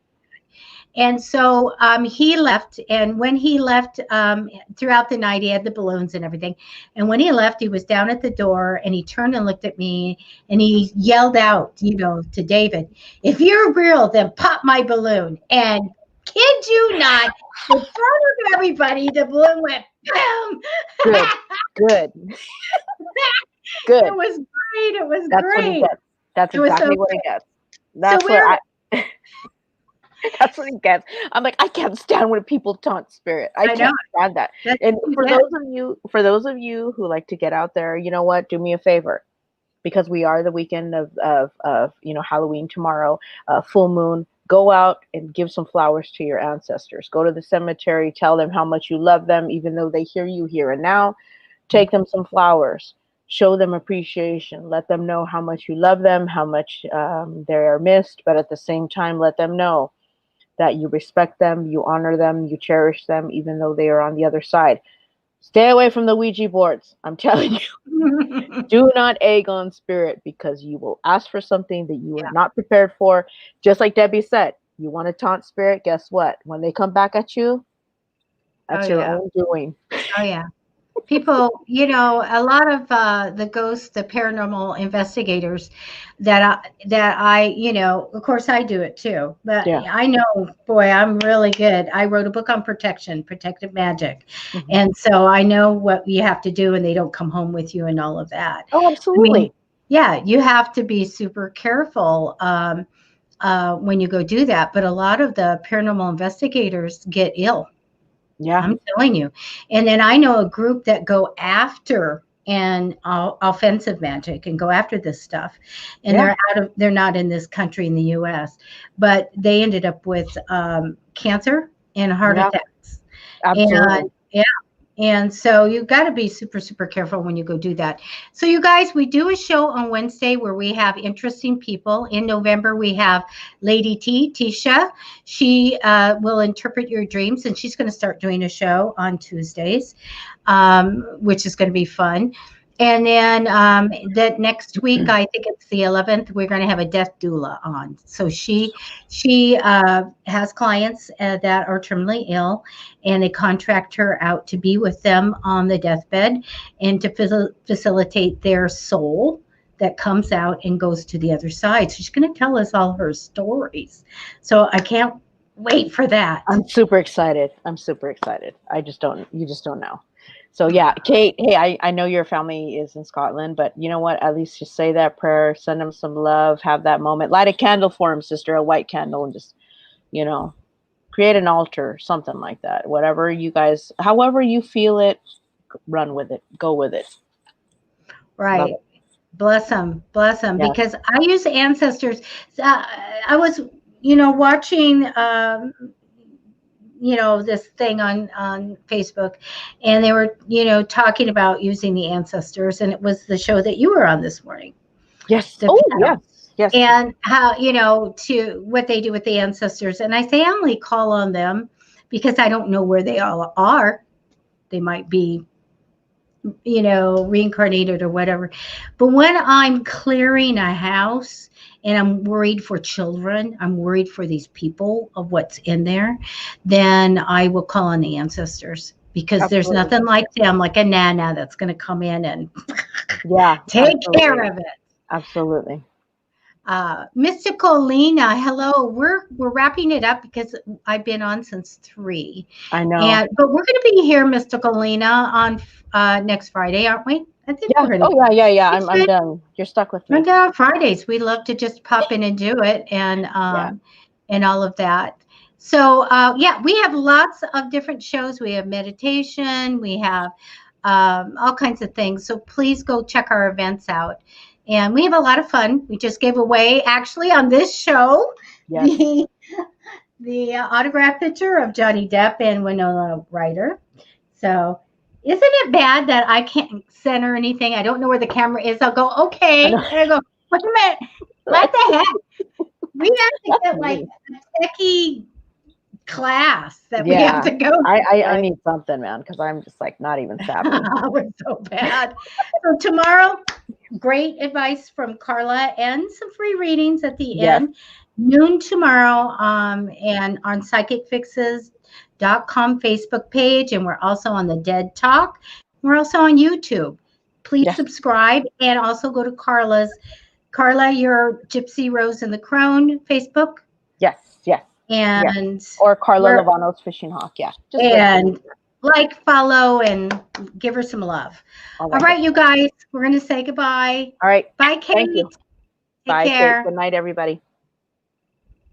And so he left. And when he left, throughout the night, he had the balloons and everything. And when he left, he was down at the door and he turned and looked at me and he yelled out, to David, if you're real, then pop my balloon. And kid you not, in front of everybody, the balloon went bam. Good. Good. It Good. was great. It was That's what he great. gets. That's It was so exactly what he great. gets. So That's what we're I that's what he gets. I'm like, I can't stand when people taunt spirit. I I know can't stand that. that's And what you for get. those of you who like to get out there, you know what? Do me a favor. Because we are the weekend of Halloween tomorrow, full moon. Go out and give some flowers to your ancestors. Go to the cemetery, tell them how much you love them, even though they hear you here and now. Take them some flowers. Show them appreciation. Let them know how much you love them, how much they are missed, but at the same time, let them know that you respect them, you honor them, you cherish them, even though they are on the other side. Stay away from the Ouija boards. I'm telling you, do not egg on spirit because you will ask for something that you are Yeah. not prepared for. Just like Debbie said, you want to taunt spirit, guess what? When they come back at you, Oh that's your yeah. own doing. Oh yeah. People, a lot of the ghosts, the paranormal investigators that I, of course I do it too, but Yeah. I know, boy, I'm really good. I wrote a book on protective magic. Mhm. And so I know what you have to do and they don't come home with you and all of that. Oh, I mean, absolutely. yeah, you have to be super careful when you go do that. But a lot of the paranormal investigators get ill. Yeah. I'm telling you. And then I know a group that go after and offensive magic and go after this stuff. And Yeah. they're not in this country in the US, but they ended up with cancer and heart Yeah. attacks. Absolutely. And yeah. And so you've got to be super, super careful when you go do that. So, you guys, we do a show on Wednesday where we have interesting people. In November, we have Lady Tisha. She will interpret your dreams, and she's going to start doing a show on Tuesdays, which is going to be fun. And then that next week, I think it's the 11th, we're going to have a death doula on. So she has clients that are terminally ill, and they contract her out to be with them on the deathbed and to facilitate their soul that comes out and goes to the other side. So she's going to tell us all her stories. So I can't wait for that. I'm super excited. I'm super excited. You just don't know. So yeah, Kate, hey, I know your family is in Scotland, but you know what? At least just say that prayer, send them some love, have that moment. Light a candle for them, sister, a white candle, and just, you know, create an altar, something like that. Whatever you guys, however you feel it, run with it, go with it. Love Right. it. Bless them. Bless them. Yes. Because I use ancestors. I was, watching, this thing on Facebook, and they were, talking about using the ancestors, and it was the show that you were on this morning, Yes. the Oh, panel, yes. Yes. and how, to what they do with the ancestors. And I say I only call on them because I don't know where they all are. They might be, reincarnated or whatever. But when I'm clearing a house and I'm worried for children, I'm worried for these people of what's in there, then I will call on the ancestors, because there's Absolutely. nothing like them, like a nana that's going to come in and Yeah. take Absolutely. care of it. Absolutely. Mystical Lena, hello. We're wrapping it up because I've been on since 3. I know. But we're going to be here, Mystical Lena, on next Friday, aren't we? I think Yeah. we're going to. Oh, yeah. I'm done. You're stuck with me. We're going on Fridays. We love to just pop in and do it, and all of that. So yeah, we have lots of different shows. We have meditation. We have all kinds of things. So please go check our events out. And we have a lot of fun. We just gave away, actually, on this show, the autograph picture of Johnny Depp and Winona Ryder. So isn't it bad that I can't center anything? I don't know where the camera is. I'll go, okay. And I go, wait a minute. What the heck? We have to get like a techie class that we have to go to. I need something, man, because I'm just like not even savvy. We're so bad. So tomorrow, great advice from Carla and some free readings at the end. Noon tomorrow, and on psychicfixes.com Facebook page, and we're also on the Dead Talk. We're also on YouTube. Please subscribe, and also go to Carla, your Gypsy Rose and the Crone Facebook. Yes. And or Carla Lievanos Fishinghawk. And follow, and give her some love. All right, you guys, we're going to say goodbye. All right. Bye, Kate. Thank you. Bye, Take care. Kate. Good night, everybody.